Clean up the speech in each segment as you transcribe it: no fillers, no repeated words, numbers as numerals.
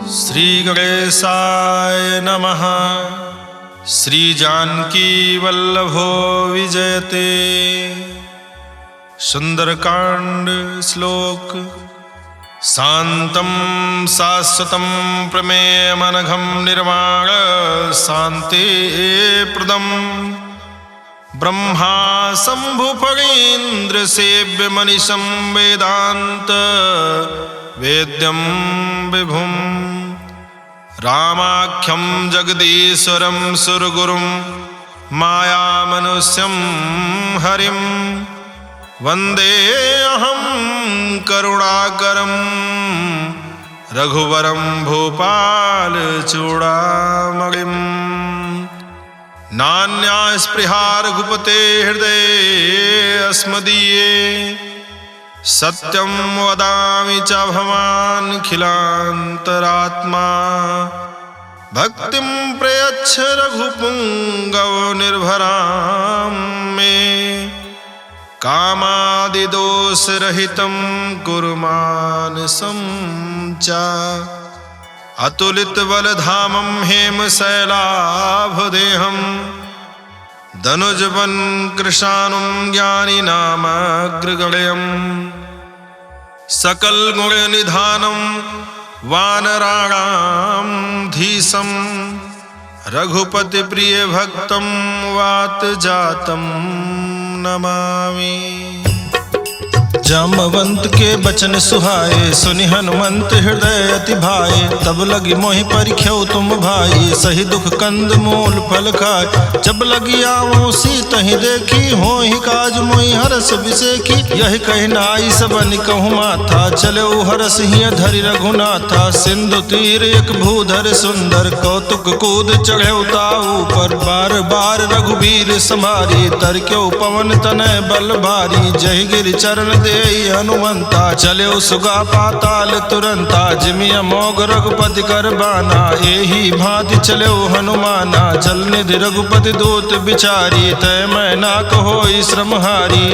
श्री गणेशाय नमः। श्री जानकी वल्लभो विजयते। सुंदरकांड श्लोक। शांतं शाश्वतं प्रमेयमनघं निर्वाण शांति प्रदं ब्रह्मा शंभुफणीन्द्र सेव्य मनीषं वेदांत वेद्यं विभुं रामाख्यं जगदीश्वरं सुरगुरुं मायामनुष्यं हरिं वंदे अहं करुणाकरं रघुवरं भूपालचूडामणिं। नान्या स्पृहा रघुपते हृदये अस्मदीये सत्यं वदामि च भवानखिलान्तरात्मा। भक्तिं प्रयच्छ रघुपुङ्गव निर्भरां मे कामादिदोषरहितं कुरु मानसं च। अतुलितबलधामं हेमशैलाभदेहं धनुजवन् कृशानुं ज्ञानिनामग्रगण्यं सकलगुणनिधानं वानराणां धीशं रघुपतिप्रियभक्तं वातजातं नमामि। जामवंत के बचन सुहाए सुनि हनुमंत हृदय अति भाए। तब लगी मोहि परिख्यौ तुम भाई सही दुख कंद मूल फल खाए। जब लगी आवो सीतहि देखी होहि काज मोहि हरस बिसेखी। यही कहि नाई सबनि कहु माथा चले हरस हिय धरि रघुनाथा। सिंधु तीर एक भूधर सुंदर कौतुक कूद चढ़े ताऊ पर। बार बार रघुबीर समारी तरक्यो पवन तनय बल भारी। जय गिरि चरण दे हनुमंता चले सुगा पाताल तुरंता। जिमि अमोघ रघुपति कर बाना एही भांति चले हनुमाना। जल निधि रघुपति दूत बिचारी तय मैं ना कहोई श्रमहारी।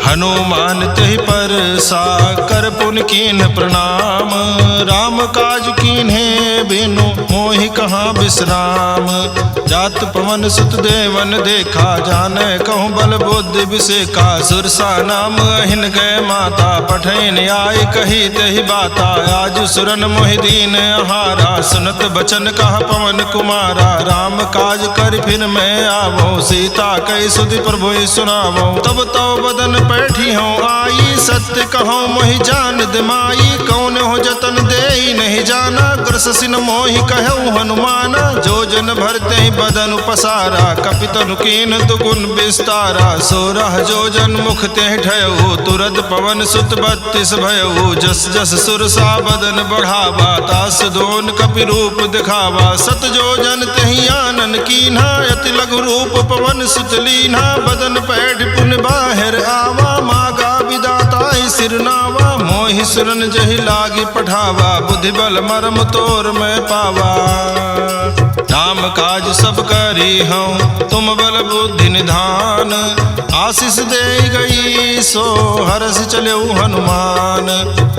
हनुमान तेहि पर सा कर पुन कीन्ह प्रणाम। राम काज कीन्हे बिनु मोहि कहाँ विश्राम। जात पवन सुत देवन देखा जाने कहूँ बल बुद्धि विसेखा। सुरसा नाम अहिन गए माता पठैन आय कही तेहि बाता। आज सुरन मोहि दीन आहारा सुनत बचन कह पवन कुमारा। राम काज कर फिर मैं आवो सीता कई सुधि प्रभु सुनावो। तब तो बदन बैठी हूँ आई सत्य कहूँ मोहि जान दिमाई। कौन हो जतन दे नहीं जाना कृष्ण मोहि कहूँ हनुमाना। जो जन भरते ही बदन पसारा कपितनु कीन दुगुन विस्तारा। 16 जो जन मुख ते ठयऊ तुरत पवन सुत 32 भयऊ। जस जस सुरसा बदन बढ़ावा तास दोन कपि रूप दिखावा। 7 जो जन तेहि आनन कीन्हा अति लघु रूप पवन सुत लीन्हा। बदन पैठ पुन बाहिर आवा मागा विदाता सिरनावा। मोहि सुरन जहि लागी पठावा बुद्धि बल मरम तोर मैं पावा। राम काज सब करी हूँ तुम बल बुद्धि निधान। आशीष दे गई सो हरस चले हनुमान।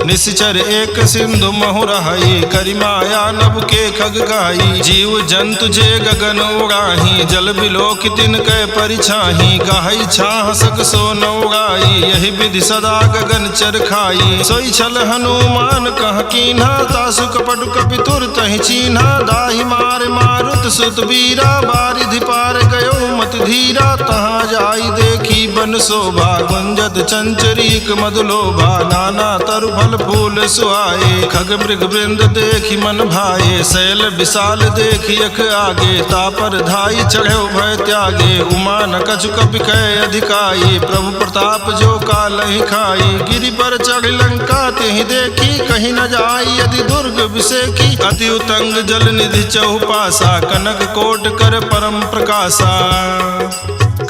निश्चर एक सिंधु महु रहाई करि माया नभ के खग गाई। जीव जंतु जे गगन उड़ाही जल बिलोक तिन कै परिछाही। गाही छाह सक सो न उड़ाई यही विधि सदा गगन चर खाई। सोई छल हनुमान कह कीन्हा तासु कपटु कपि तुर तहि चीन्हा। दाहि मार मारुत सुत बीरा बारिधि पार गयो मत धीरा। तहाँ जाई देखी बन शोभा गुंजत चंचरीक मधुलोभा। नाना तरु फल फूल सुहाए खग मृग वृंद देखी मन भाए। शैल विशाल देखी अख आगे तापर धाई चढ़े भय त्यागे। उमा न कछु कपि कै अधिकाई प्रभु प्रताप जो कालहि खाई। गिरि पर चढ़ लंका तेहि देखी कहीं न जाई यदि दुर्ग विसेखी। अति उतंग जल निधि चहुपासा कनक कोट कर परम प्रकाशा।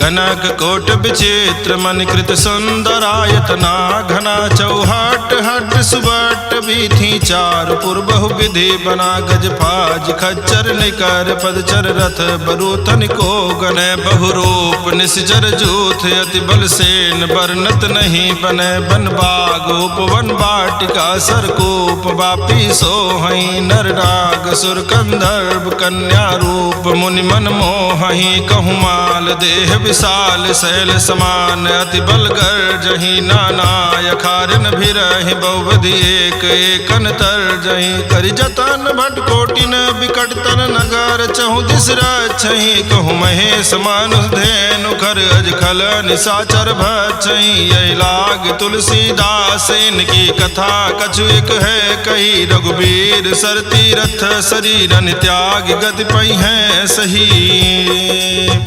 कनक कोट विचित्र मन कृत सुंदरायतना घना चौहट हट सुबट बीथी चार पूर्व विधि बना गज फाज खच्चर निकर पदचर रथ बरूथन को गने बहुरूप निश्चर जूथ अति बल सेन बरनत नहीं बने बन बाग उपवन वाटिका सरकूप वापी सोहई नर नाग सुर कंदर्भ कन्या रूप मुनि मन मोहहि कहु माल देह विशाल शैल समान अति बल गर्जहि नाना यखारिन भिरहि बहुविधि एक एकन तरजहि करि जतन भट कोटिन बिकट तन नगर चहु दिस रक्षहि कहु महेश मानुष धेनु खर अज खल निशाचर भक्षहि यही लाग तुलसीदास इनकी कथा कछु एक है कही रघुबीर सर तीरथ शरीरन त्याग गति पई है सही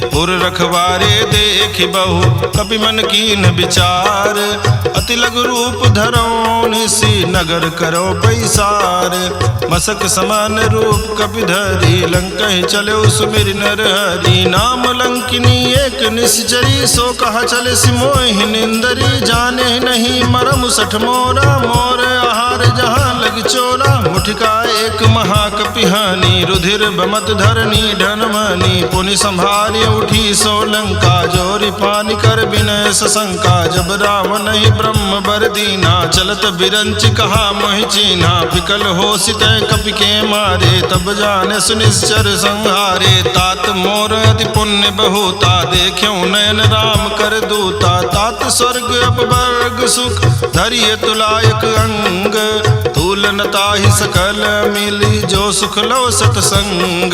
पुर रखवारे देख बहु कपि मन कीन विचार अति लघु रूप धरो निसी नगर करो पैसार मसक समान रूप कपि धरी लंकहि चलो सुमिर नर हरि नाम लंकिनी एक निश्चरी सो कहा चले सिमोहि निंदरी जाने नहीं मरम सठ मोरा मोर आहार जहाँ लग चोरा मुठिका एक महाकपिहानी रुधिर बमत धरनी ढनमनी पुनि संभाली उठी सो लंका जोरी पानी कर विनय सशंका जब रावण ही ब्रह्म बर दीना चलत बिरंच कहा मोहि चीन्हा विकल हो सित कपि के मारे तब जाने सुनिश्चर संहारे तात मोर अति पुण्य बहुता देख्यो नयन राम कर दूता तात स्वर्ग अपवर्ग सुख धरिय तुलायक अंग तूलनता ही सकल मिली जो सुख लो सतसंग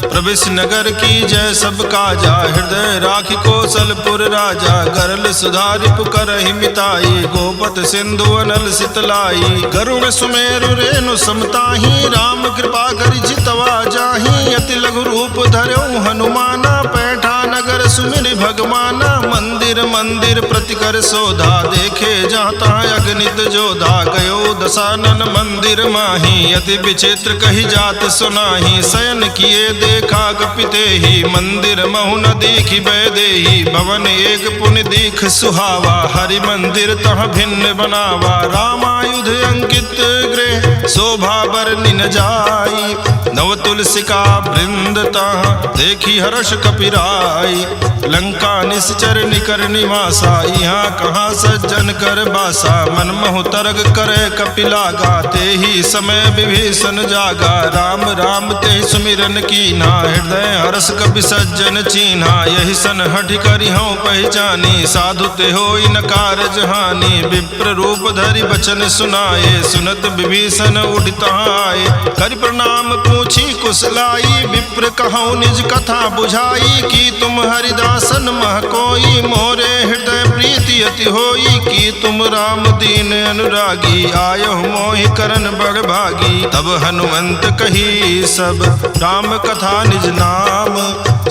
प्रवेश नगर की जय सब काजा हृदय राखी कौशलपुर राजा गरल सुधारि पुकरहि मिताई गोपत सिंधु अनल सितलाई गरुड़ सुमेरु रेणु समताही राम कृपा करि जितवा जाही अति लघु रूप धर्यो हनुमाना पैठा नगर सुमिर भगवाना मंदिर मंदिर प्रतिकर सोधा देखे जहाँ तहाँ अगणित जोधा गयो दशानन मंदिर माही अति विचित्र कही जात सुनाही शयन किए देखा कपिते ही मंदिर महु न दीखि बैदेही भवन एक पुनि दीख सुहावा हरि मंदिर तह भिन्न बनावा रामायुध अंकित गृह शोभा बरनि न जाई नव तुलसिका वृंद तह देखी हर्ष कपिराई लंका निश्चर निकर निवासा यहाँ कहाँ सज्जन कर बासा मन मोह तरग करे कपिलागा ते ही समय विभीषण जागा राम राम ते सुमिरन कीन्हा हृदय हर्ष कपि सज्जन चीन्हा यही सन हठ करि हूँ पहचानी साधु ते होई न कारज हानि विप्र रूप धरि बचन सुनाए सुनत विभीषण उठ आए करि प्रणाम पूछी कुशलाई विप्र कहूँ निज कथा बुझाई की तुम हरिदासन मह कोई मोरे हृदय प्रीति अति होई की तुम राम दीन अनुरागी आयो मोहि करन बड़ भागी तब हनुमंत कही सब राम कथा निज नाम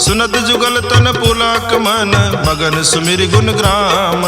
सुनत जुगल तन पुलक मन मगन सुमिर गुण ग्राम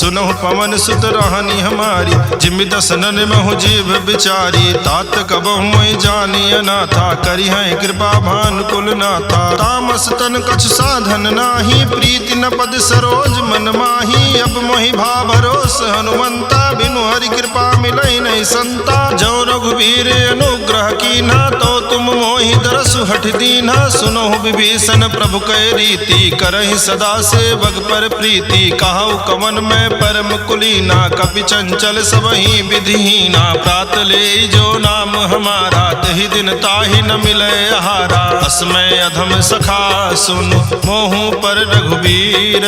सुनहु पवन सुत राहनी हमारी जिमि दसनन महु जीव बिचारी तात कबहु मोहि जानी अनाथा करी है कृपा भान कुल नाथा तामस तन कछु साधन नाही प्रीति न पद सरोज मन माही अब मोहि भा भरोस हनुमंता बिनु हरि कृपा मिलई नहीं संता जो रघुवीर अनुग्रह कीन्हा तो तुम मोहि दरसु हठ दीन्हा सुनहु विभीषण प्रभु कै रीति करहि सदा सेवक पर प्रीति कहु कवन में परम कुलीना कपि चंचल सबहि विधिहीना प्रात ले जो नाम हमारा तहि दिन ताहि न मिले आहारा अस्मय अधम सखा सुन मोहु पर रघुवीर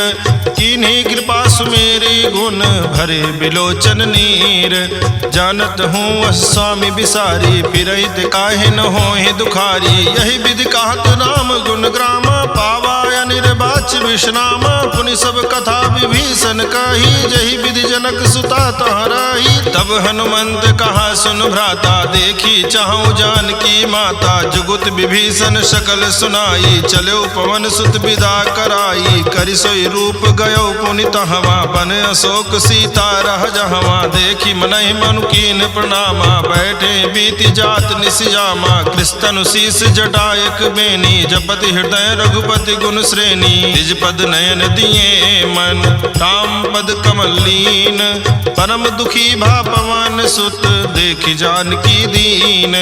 कीन्ही कृपा सुमेरी गुण भरे बिलोचन नीर जानत हूँ स्वामी बिसारी फिरहित काहे न होहि दुखारी यही विधि कहत राम गुण ग्रामा पावा निर्वाच विश्रामा पुनि सब कथा विभीषण कही जही विधि जनक सुता तहराही तब हनुमंत कहा सुन भ्राता देखी चाहूं जानकी माता, जुगुत विभीषण सकल सुनाई, चलो पवन सुत विदा कराई, करि सोई रूप गयो पुनित हवा, बन अशोक सीता रह जहवा, देखी मनहि मनु कीन प्रणामा, बैठे बीति जात निसियामा, कृष्ण शीस जटायक बेनी, जपति हृदय रघुपति गुण श्रेणी, निज पद नयन दिए मन, राम पद कमल लीन, परम दुखी भा पवन सुत, देखि जानकी दीन,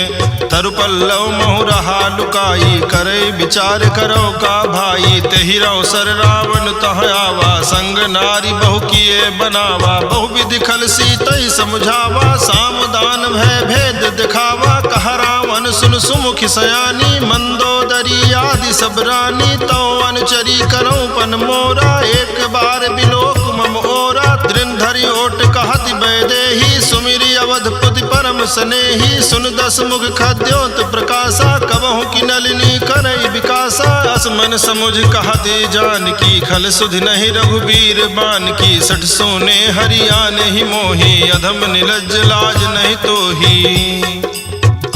तरु पल्लव महु रहा लुकाई, करे विचार करो का भाई, तेहि अवसर रावण तह आवा, संग नारी बहु किए बनावा, बहु विधि खल सीतई समझावा, साम दान भय भेद दिखावा, कह रावण सुन सुमुखि सयानी, मंदोदरी आदि सब रानी, तो अनुचरी करो पन मोरा, एक बार बिलोक मम ओरा, दृढ़ धरि ओट कहति वैदेही, सुमिरि अवधपुति परम स्नेही, सुन दस मुख खद्योत प्रकाशा, कबहु की नलिनी करई विकासा, असमन समुझ कहते जानकी, खल सुधि नहीं रघुबीर बान की, सठ सोने हरियाण ही मोही, अधम निलज्ज लाज नहीं तोही,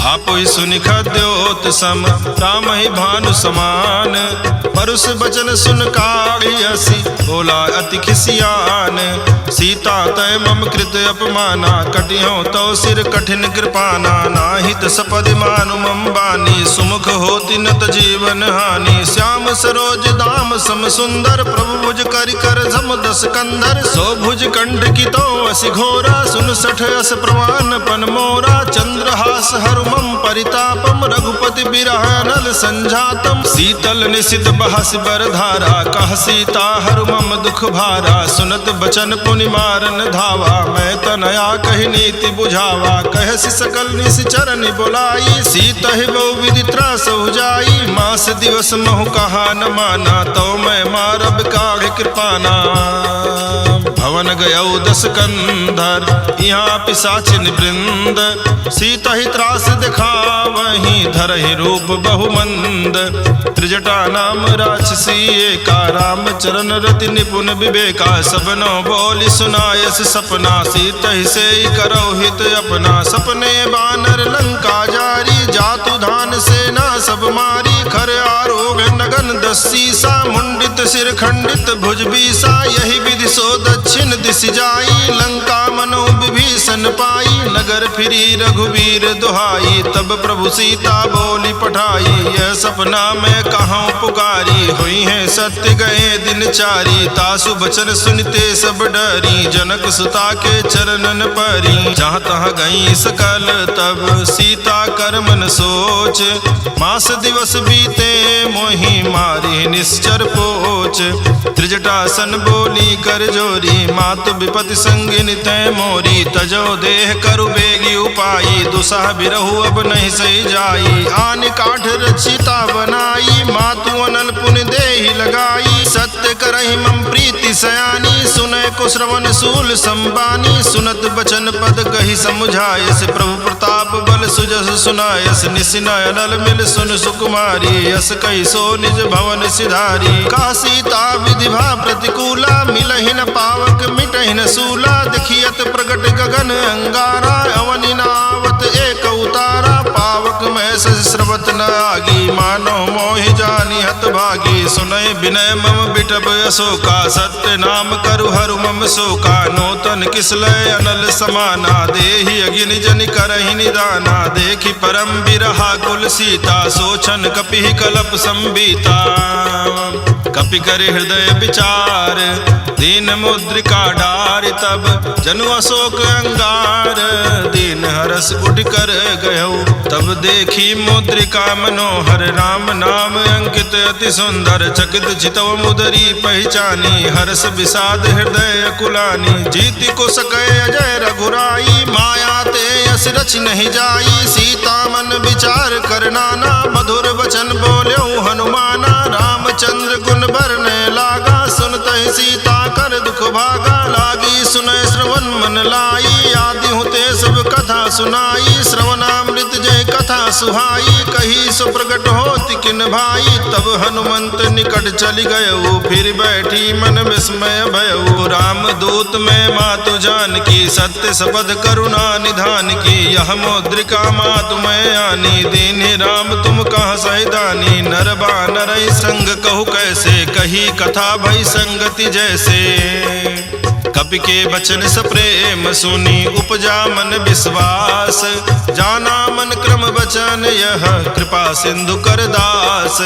आपो ही सुनि खद्योत सम, राम ही भानु समान, परुष बचन सुन काढ़ी हसी, बोला अति खिसियान, सीता तय मम कृत अपमाना, कटियो तो सिर कठिन कृपाना, नाहित सपदि मानु मम बानी, सुमुख होति नत जीवन हानि, श्याम सरोज दाम सम सुंदर, प्रभु भुज करि कर झम दस कंधर, सो भुज कंठ की तो असि घोरा, सुन सठ अस प्रवान पन मोरा, चंद्रहास हरु मम परितापम, रघुपति बिरह नल संजातम, शीतल निशित बहस बर धारा, कह सीता हरु मम दुख भारा, सुनत बचन पुनि मारन धावा, मैं तनया कही नीति बुझावा, कहसि सकल निस चरण बुलाई, सीता ही बहु विधि त्रास जाई, मास दिवस महु कहा न माना, तो मैं मारब काढ़ कृपाना, भवन गयौ दस कंधर, यहाँ पिशाचिन वृंद, सीता ही त्रास दिखावहि, धरहि रूप बहुमंद, त्रिजटा नाम राक्षसी एका, राम चरण रति निपुण विवेका, सबनो बोली सुनायस सपना, सीता ही से करो हित अपना, सपने बानर लंका जारी, जातु धान सेना सब मारी, खर आरोग नगन दस सीसा, मुंडित सिर खंडित भुज बीसा, यही विधि सो दक्षिण दिश जाई, लंका मनो विभीषण पाई, नगर फिरी रघुवीर दुहाई, तब प्रभु सीता बोली पठाई, यह सपना मैं कहाँ पुकारी, हुई है सत्य गए दिन चारी, तासु बचन सुनते सब डरी, जनक सुता के चरणन परी, जहाँ तहाँ गई सकल तब सीता कर मन सोच, मास दिवस बीते मोहि मारी निश्चर पोच, त्रिजटासन बोली कर जोरी, मातु विपति संगिन तय मोरी, तजो देह करु बेगी उपाई, दुसह बिरहु अब नहीं सही जाई, आन काठ रचिता बनाई, मातु अनल पुनि देहि लगाई, सत्य करहि मम प्रीति सयानी, सुनय को श्रवण सूल संबानी, सुनत बचन पद कही समुझायस, प्रभु प्रताप बल सुजस सुनायस, निसिनय अनल मिल सुन सुकुमारी, यस कही सो निज भवन सिधारी, का सीता विधि भा प्रतिकूला, मिलहि न पावक मिटहि न सूला, देखियत प्रगट गगन अंगारा, अवनि नावत एक उतारा, पावक में श्रवत न आगी, मानो मोहि जानी हत भागी, सुनय विनय मम बिटब अशोका, सत्य नाम करु हरु मम शोका, नूतन किसलय अनल समाना, देहि अगिन जन करहि निदाना, देखि परम बिरहा कुल सीता, सोचन कपि कलप संबीता, कपि कर हृदय विचार, दीन मुद्रिका डारि, तब जनु अशोक अंगार, दीन हरस उठ कर गयो, तब देखी मुद्रिका मनोहर, राम नाम अंकित अति सुंदर, चकित चितव मुदरी पहचानी, हर्ष विषाद हृदय अकुलानी, जीति को सकै अजय रघुराई, माया ते यस रच नहीं जाई, सीता मन विचार कर नाना, मधुर वचन बोल्यो हनुमाना, रामचंद्र गुण बरने लागा, सुनत ही सीता कर दुख भागा, लागी सुनय श्रवण मन लाई, आदि होते सब कथा सुनाई, श्रवणामृत जय कथा सुहाई, कही सो प्रगट होति किन भाई। तब हनुमंत निकट चली गयऊ, फिर बैठी मन विस्मय भयऊ। राम दूत में मातु जान की, सत्य सबद करुणा निधान की। यह मुद्रिका मातु मैं आनी, दीन्हि राम तुम कहाँ सहिदानी। नर बानर संग कहु कैसे, कही कथा भई संगति जैसे। कपि के बचन सप्रेम सुनी, उपजा मन विश्वास। जाना मन क्रम बचन यह, कृपा सिंधु कर दास।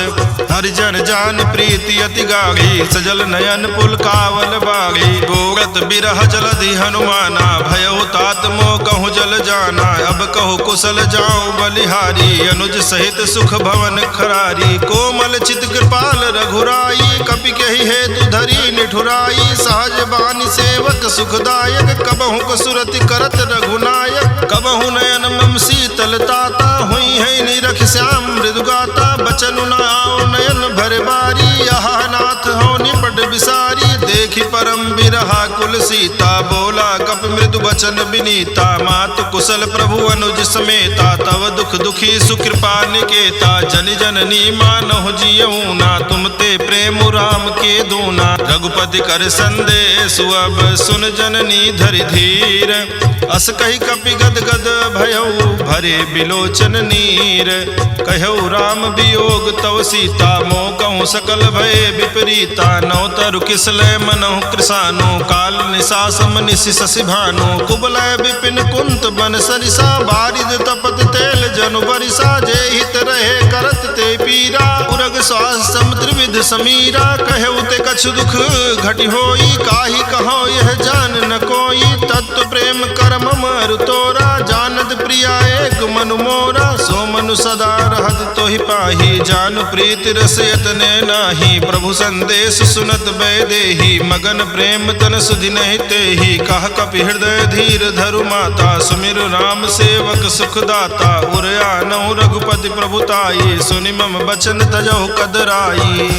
हरिजन जान प्रीति अति गाढ़ी, सजल नयन पुलकावल बागी। बोरत बिरह जलधि हनुमाना, भयउ तात मोह कहूँ जल जाना। अब कहु कुशल जाऊं बलिहारी, अनुज सहित सुख भवन खरारी। कोमल चित कृपाल रघुराई, कपि कहि हेतु धरी निठुराई। सहज बानी सेवक सुखदायक, कबहु कसुरति करत रघुनायक। कबहु नयन मम शीतल ताता, हुई है निरख श्याम मृदुगाता। बचनु न आओ नयन भर बारी, यहाँ नाथ हो निपट विसारी। देखि परम बिरहा कुल सीता, बोला कपि मृदु बचन विनीता। मातु कुशल प्रभु अनुज समेता, तव दुख दुखी सुकृपा निकेता। जनि जननी मानहु जियऊ ना, तुम ते प्रेम राम के दूना। रघुपति कर संदेश अब सुन जननी धरि धीर। अस कही कपि गद गद भयऊ, भरे बिलोचन नीर। कहऊ राम वियोग तव सीता, मोह कहूँ सकल भय विपरीता। नौ तरु किसलय मनहु कृसानु, काल निशा सम निशि शशि भानु। कुबलय विपिन कुंत बन सरिसा, बारिद तपत तेल जनु बरिसा। जे हित रहे करत ते पीरा, उरग श्वास समुद्र विध समीरा। कहऊ ते कछु दुख घटि होई, काहि कहो यह जान न कोई। तत्व प्रेम करम मरु तोरा, जानत प्रिया एक मनु मोरा। सो मनु सदा रहत तोहि पाही, जानु प्रीति रस यतने नाही। प्रभु संदेश सुनत बैदेही, मगन प्रेम तन सुधि नहीं तेहि। कह कपि हृदय धीर धरु माता, सुमिरु राम सेवक सुखदाता। उरयानहु रघुपति प्रभुताई, सुनि मम बचन तजहु कदराई।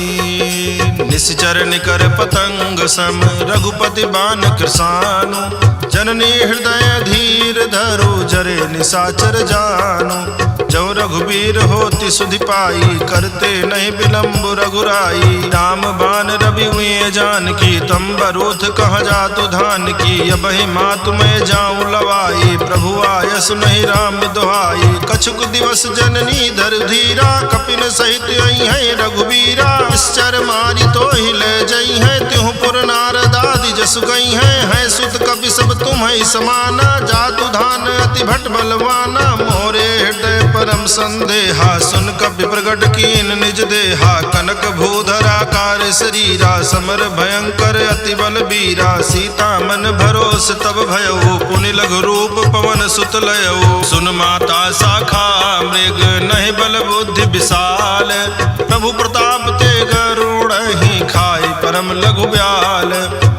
निश्चर निकर पतंग सम, रघुपति बान कृसानु। जननी हृदय धीर धरो, जरे निशाचर जानो। जो रघुबीर होति सुधि पाई, करते नहीं विलम्ब रघुराई। राम बान रवि हुए जान की, तम बरूथ कह जातु धान की। अबहि मातु मैं जाऊं लवाई, प्रभु आयस नहीं राम दुहाई। कछुक दिवस जननी धर धीरा, कपिन सहित आई है रघुबीरा। निश्चर मारी तो हिले जई है, त्यों पुर नारदादि जसु गई है। सुत कपि सब तुम है समाना, जातु धान अति भट बलवाना। मोरे हृदय परम संदेहा, सुन कपि प्रगट कीन निज देहा। कनक भूधरा कार शरीरा, समर भयंकर अति बल बीरा। सीता मन भरोस तब भयऊ, पुनि लघु रूप पवन सुत लयऊ। सुन माता शाखा मृग, नहीं बल बुद्धि विशाल। प्रभु प्रताप ते गरुड़ ही, खाई परम लघु ब्याल।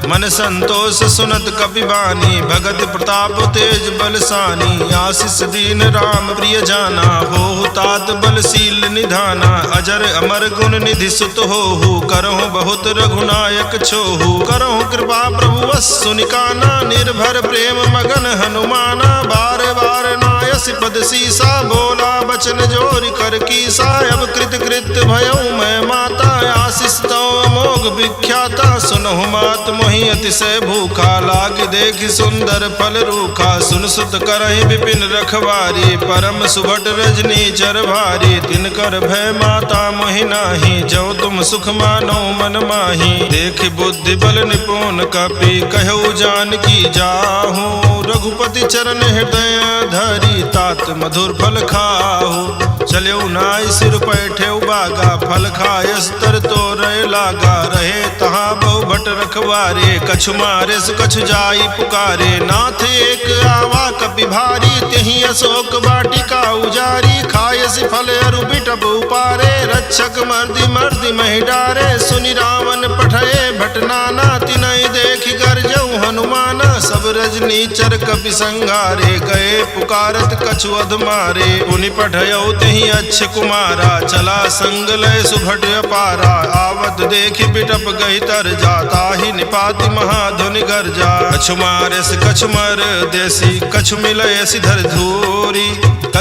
मन संतोष सुनत कपि बानी, भगत प्रताप तेज बलसानी। आशीष दीन राम प्रिय जाना, हो तात बलशील निधाना। अजर अमर गुण निधि सुत होहु, करहु बहुत रघुनायक छोहु। करहु कृपा प्रभु वस सुनिकाना, निर्भर प्रेम मगन हनुमाना। बार बार नायस पद सीसा, बोला बचन जोरि कर कीसा। अब कृत कृत भयऊ मैं माता, आशीष तो अमोघ विख्याता। सुनहु मात मोहि अतिशय भूखा, लाग देखि सुंदर फल रूखा। सुन सुत करहि विपिन रखवारी, परम सुभट रजनी चर भारी। तिनकर भय माता मोहि नाही, जो तुम सुख मानो मन माही। देख बुद्धि बल निपुण कपि, कहऊ जानकी जाहू। रघुपति चरण हृदय धरी, तात मधुर फल खाहू। चलेऊ नाई सिर पैठे बागा, फल खायस तर तो रहे लागा। रहे तहाँ बहु भट रखवारे, कछु मारे कछु जाई पुकारे। नाथ एक आवा कपि भारी, तेहि अशोक वाटिका उजारी। खायस फल अरु बिटप उपारे, रक्षक मर्दि मर्दि महि डारे। सुनि रावण पठये भट नाना, तिनहि देखि गरजऊ हनुमाना। सब रजनी चर कपि संघारे, गए पुकारत कछु अध मारे। पुनि पठयऊ तेहि अच्छ कुमारा, चला संग लय सुभट अपारा। आवत देखि बिटप गहि तर जा, ताहि निपाति महाधुनि गर्जा। कछु मारेस कछु मर देसी, कछु मिलय सिधर धूरी।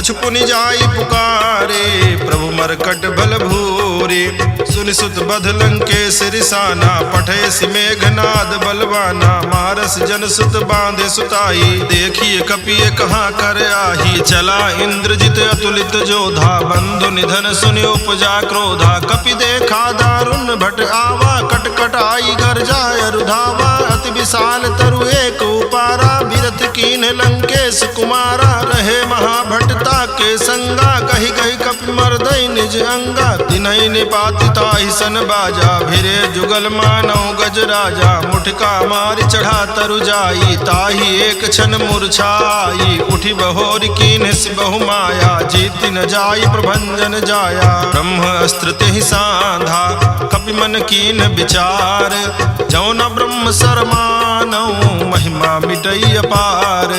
कछु पुनि जाई पुकारे, प्रभु मरकट बल भूरे। सुनि सुत बध लंकेश रिसाना, पठे सि मेघनाद बलवाना। मारस जन सुत बांधे सुताई, देखिए कपिए कहाँ कर आही। चला इंद्रजित अतुलित जोधा, बंधु निधन सुनि उपजा क्रोधा। कपि देखा दारुण भट आवा, कटकट आई गर्जाय रुधावा। अति विशाल तरु एक उपारा, बिरथ कीन लंकेश कुमारा। रहे महाभटता के संगा, कही कही कपि मर्दई निज अंगा। तिन्हि निपाति ताहि सन बाजा, भिरे जुगल मानव गज राजा। मुठका मारि चढ़ा तरु जाई, ताहि एक क्षण मूर्छाई। उठि बहोर कीन्ह सि बहु माया, जीति न जाई प्रभंजन जाया। ब्रह्म अस्त्र तेहि साधा, कपि मन कीन्ह विचार। जौ न ब्रह्म सरमानौ, महिमा मिटई अपार।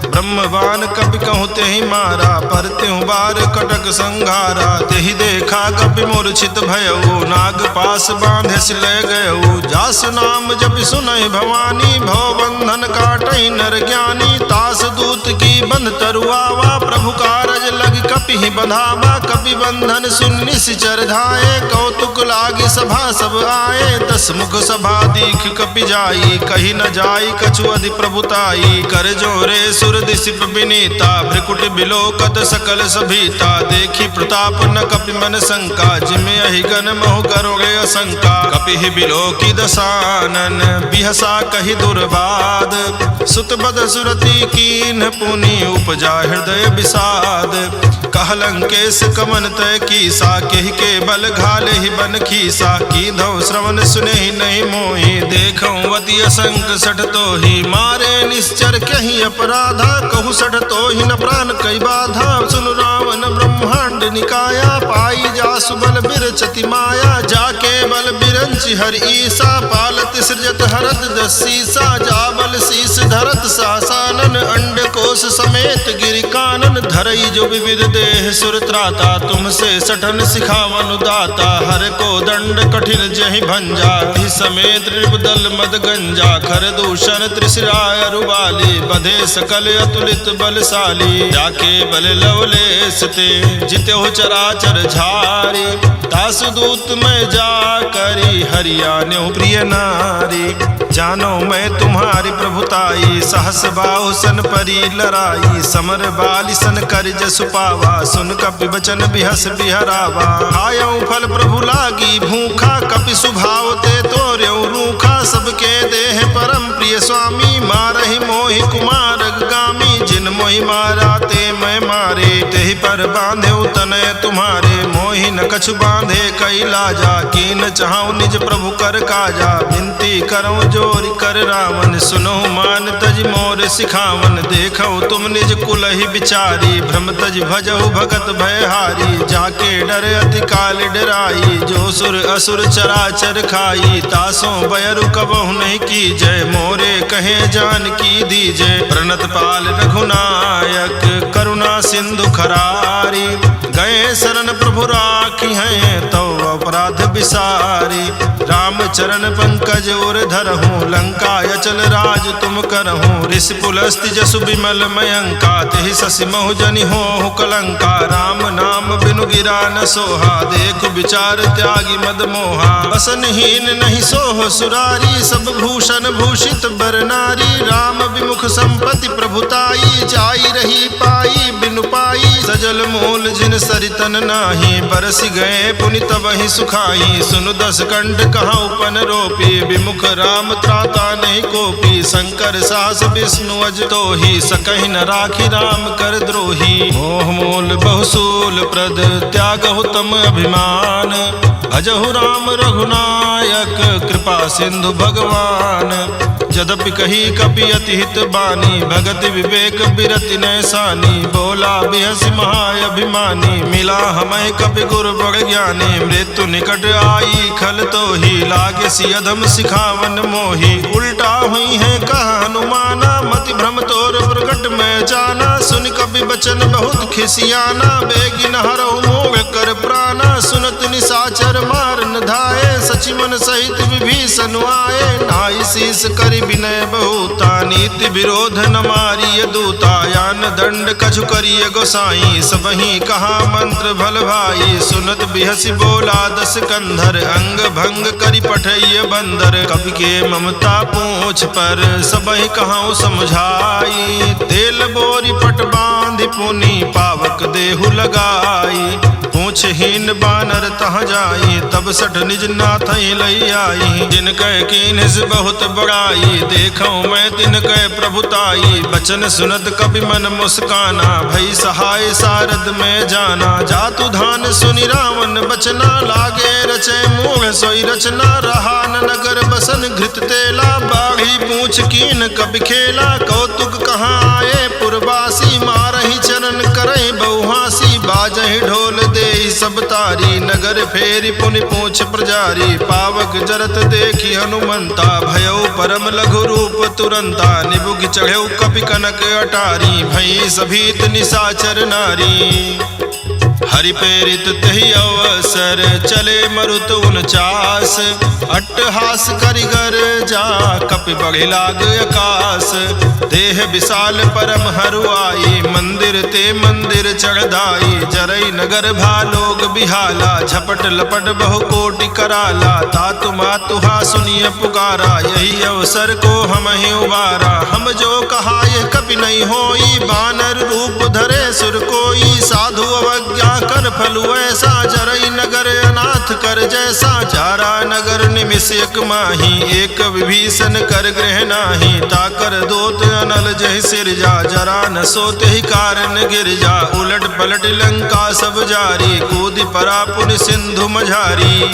ब्रह्मवान कपि कहूँ तेहि मारा, पर त्यों बार कटक संघारा। तेहि देखा कपि मूर्छित भयउ, नाग पास बांधे सि ले गयउ। जासु नाम जपि सुनहि भवानी, भव बंधन काटहि नर ज्ञानी। तास दूत की बंध तरुआवा, प्रभु कारज लग कपि ही बंधावा। कपि बंधन सुन निश्चर धाये, कौतुक लागी सभा सब आए। 10 मुख सभा दीख कपि जाई, कही न जाई कछु अधि प्रभुताई। कर जोरे सुर दिसिप विनीता, भ्रिकुट बिलोकत सकल सभीता। देखी प्रताप न कपि मन शंका, जिमे अहिगन महु करोगे असंका। कपि ही बिलोकी दसानन, बिहसा कही दुर्बाद। सुत बद सुरति कीन्ह पुनि, उपजा हृदय विषाद। कह लंकेश कमन तय कीसा, केहि के बल घाले ही बन खीसा। कीधौ श्रवण सुनेहि नहीं मोहि, देखऊं अति असंक सठ तोहि। मारे निश्चर कहीं अपराधा, कहु सठ तोहि न प्राण कई बाधा। सुन रावण ब्रह्मांड निकाया, पाई जासु बल बिरचति माया। जाके बल बिरंचि हर ईसा, पालत सृजत हरत 10 सीसा। जा बल शीस धरत सासानन, अंड कोश समेत गिरि कानन। धरई जो विविध देह सुर त्राता, तुमसे सठन सिखावन दाता। हर को दंड कठिन जहि भंजा, ही समेत नृपदल मद गंजा। खर दूषण त्रिशिराय रुबाली, बधे सकल अतुलित बलशाली। जाके बल लवलेश ते, जित्यो चराचर झारी। तासु दूत में जा करी, हरियाण्यो प्रिय नारी। जानो मैं तुम्हारी प्रभुताई, सहस बाहु सन परी लराई। समर बाली सन कर जसु पावा, सुन कपि बचन बिहस बिहरावा। खायऊ फल प्रभु लागी भूखा, कपि सुभाव ते तोर्यऊ रूखा। सबके देह परम प्रिय स्वामी, मारहि मोहि कुमार गामी। जिन मोहि मारा ते मैं मारे, तेहि पर बांधे तनय तुम्हारे। मोहि न कछु बांधे कई लाजा, कीन चाहूं निज प्रभु कर काजा। विनती करऊं जोरि कर रावण, सुनो मान तज मोर सिखावन। देखो तुम निज कुल ही विचारी, भ्रम तज भजहु भगत भयहारी। जाके डर अति काल डराई, जो सुर असुर चराचर खाई। तासों बयरु कबहु नहीं की जय, मोरे कहे जान की दीजय। प्रणत पाल रघुनायक, करुणा सिंधु खरारी। गए शरण प्रभु राखी हैं, तो अपराध विसारी। राम चरण पंकज उर धरहूँ, लंका अचल राज तुम करहूँ। ऋषि पुलस्ति जसु विमल मयंका, तेहि शशि महु जनि होहु कलंका। राम नाम बिनु गिरा न सोहा, देखु विचार त्यागी मद मोहा। बसनहीन नहीं सोह सुरारी, सब भूषण भूषित बर नारी। राम विमुख संपत्ति प्रभुताई, जाई रही पाई बिनु पाई। सजल मूल जिन सरितन नाही, बरस गए पुनि तबहि सुखाई। सुनु 10 कंठ कहाँ उपन रोपी, विमुख राम त्राता नहीं कोपी। शंकर सास विष्णु अज तोहि, सकहि न राखी राम कर द्रोही। मोह मूल बहुसूल प्रद, त्यागहु तम अभिमान। भजहु राम रघुनायक, कृपा सिंधु भगवान। यद्यपि कही कपि अति हित बानी, भगति विवेक बिरति नैसानी। बोला बिहसि महाअभिमानी, मिला हमें कपि गुरु बड़ ज्ञानी। मृत्यु निकट आई खल तोहि, लागे सि अधम सिखावन मोहि। उल्टा हुई है कह हनुमाना, मति भ्रम तोर प्रगट में जाना। सुन कपि बचन बहुत खिसियाना, बेगिन हरहु मोह कर प्राणा। सुनत निशाचर मार न धाये, सच रचि मन सहित विभीषण आए, नाई शीस करि विनय बहुता, नीति विरोध न मारिय दूता, यान दंड कछु करिय गोसाई, सबहि कहा मंत्र भल भाई, सुनत बिहसि बोला दस कंधर, अंग भंग करि पठैय बंदर, कवि के ममता पूछ पर सबहि कहूँ समझाई, तेल बोरी पट बांधि पुनि पावक देहु लगाई, पूछहीन बानर तह जाई, तब सठ निज नाथ लई आई, जिन कह कीन्ह बहुत बड़ाई, देखो मैं तिन कह प्रभुताई, बचन सुनत कपि मन मुस्काना, भई सहाय सारद में जाना, जातु धान सुनि रावण बचना, लागे रचे मूढ़ सोई रचना, रहा न नगर बसन घृत तेला, बाढ़ी पूछ कीन कपि खेला, कौतुक कहाँ आए पुरवासी, मारहि चरण करहि बहुहासी, बाजहि ढोल देहि सब तारी, नगर फेरि पुनि पूछ प्रजारी, पावक जरत देखि हनुमंता, भयउ परम लघु रूप तुरंता, निबुघ चढ़ेउ कपि कनक अटारी, भई सभीत निशाचर नारी, हरि प्रेरित तहि अवसर, चले मरुत 49, अट्टहास करिगर जा, कपि बढ़ि लाग आकाश, देह विशाल परम हरुआई, मंदिर ते मंदिर चढ़दाई, जरई नगर भालोग बिहाला, झपट लपट बहु कोटि कराला, तातु मातुहा सुनिय पुकारा, यही अवसर को हम ही उबारा, हम जो कहा यह कपि नहीं होई, बानर रूप धरे सुर कोई, साधु अवज्ञा कर फलु ऐसा, जरई नगर अनाथ कर जैसा, चारा नगर निमिष एक माही, एक विभीषण कर गृह नाही, ताकर दोत अनल जहि सिरजा, जरा न सोते ही कारण गिर जा, उलट पलट लंका सब जारी, कूदि परा पुनि सिंधु मझारी,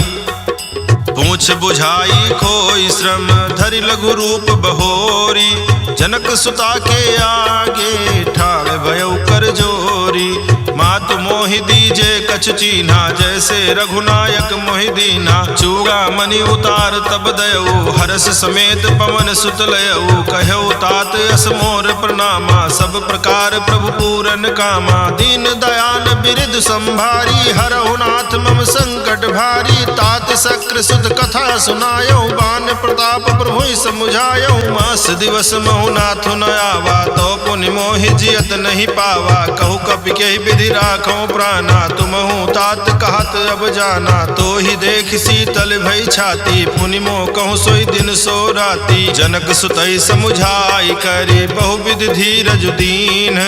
पूछ बुझाई खोई श्रम, धरि लघु रूप बहोरी, जनक सुता के आगे ठाड़ भयउ कर जोरी, मातु मोहि दीजे कछु चीन्हा, जैसे रघुनायक मोहि दीना, चूड़ा मणि उतार तब दयऊ, हरस समेत पवन सुत लयऊ, कहऊ तात अस मोर प्रणामा, सब प्रकार प्रभु पूरन कामा, दीन दयाल बिरध संभारी, हरहु नाथ मम संकट भारी, तात शक्र सुत कथा सुनायऊ, बान प्रताप प्रभु समुझायऊ, मास दिवस महु नाथु न आवा, तो पुनि मोहि जियत नहीं पावा, कहु कपि के विधि राखो प्राणा, तुमहु तात कहत अब जाना, तो ही देख शीतल भई छाती, पुनि मोह कहूँ सोई दिन सो राती, जनक सुतई समुझाई करी, बहुविध धीरज दीन,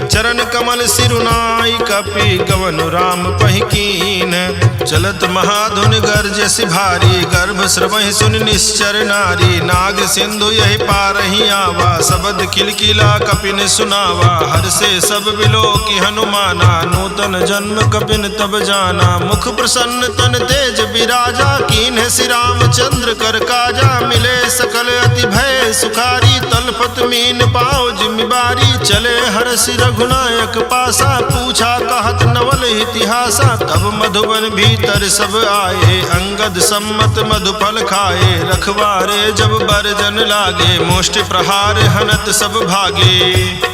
चरण कमल सिरुनाई, कपि कवनु राम पहिकीन, चलत महाधुन गर्जसि भारी, गर्भ श्रवहि सुनि निश्चर नारी, नाग सिंधु यही पारहि आवा, शबद किलकिला कपिन सुनावा, हर से सब बिलोकि हनुमाना, नूतन जन्म कपिन तब जाना, मुख प्रसन्न तन तेज विराजा, कीन्ह श्री रामचंद्र कर काजा, मिले सकल अति भय सुखारी, तलपत मीन पाओ जिम्मेवारी, चले हर्षि रघुनायक पासा, पूछा कहत नवल इतिहासा, तब मधुबन भीतर सब आए, अंगद सम्मत मधुफल खाए, रखवारे जब बरजन लागे, मुष्टि प्रहार हनत सब भागे,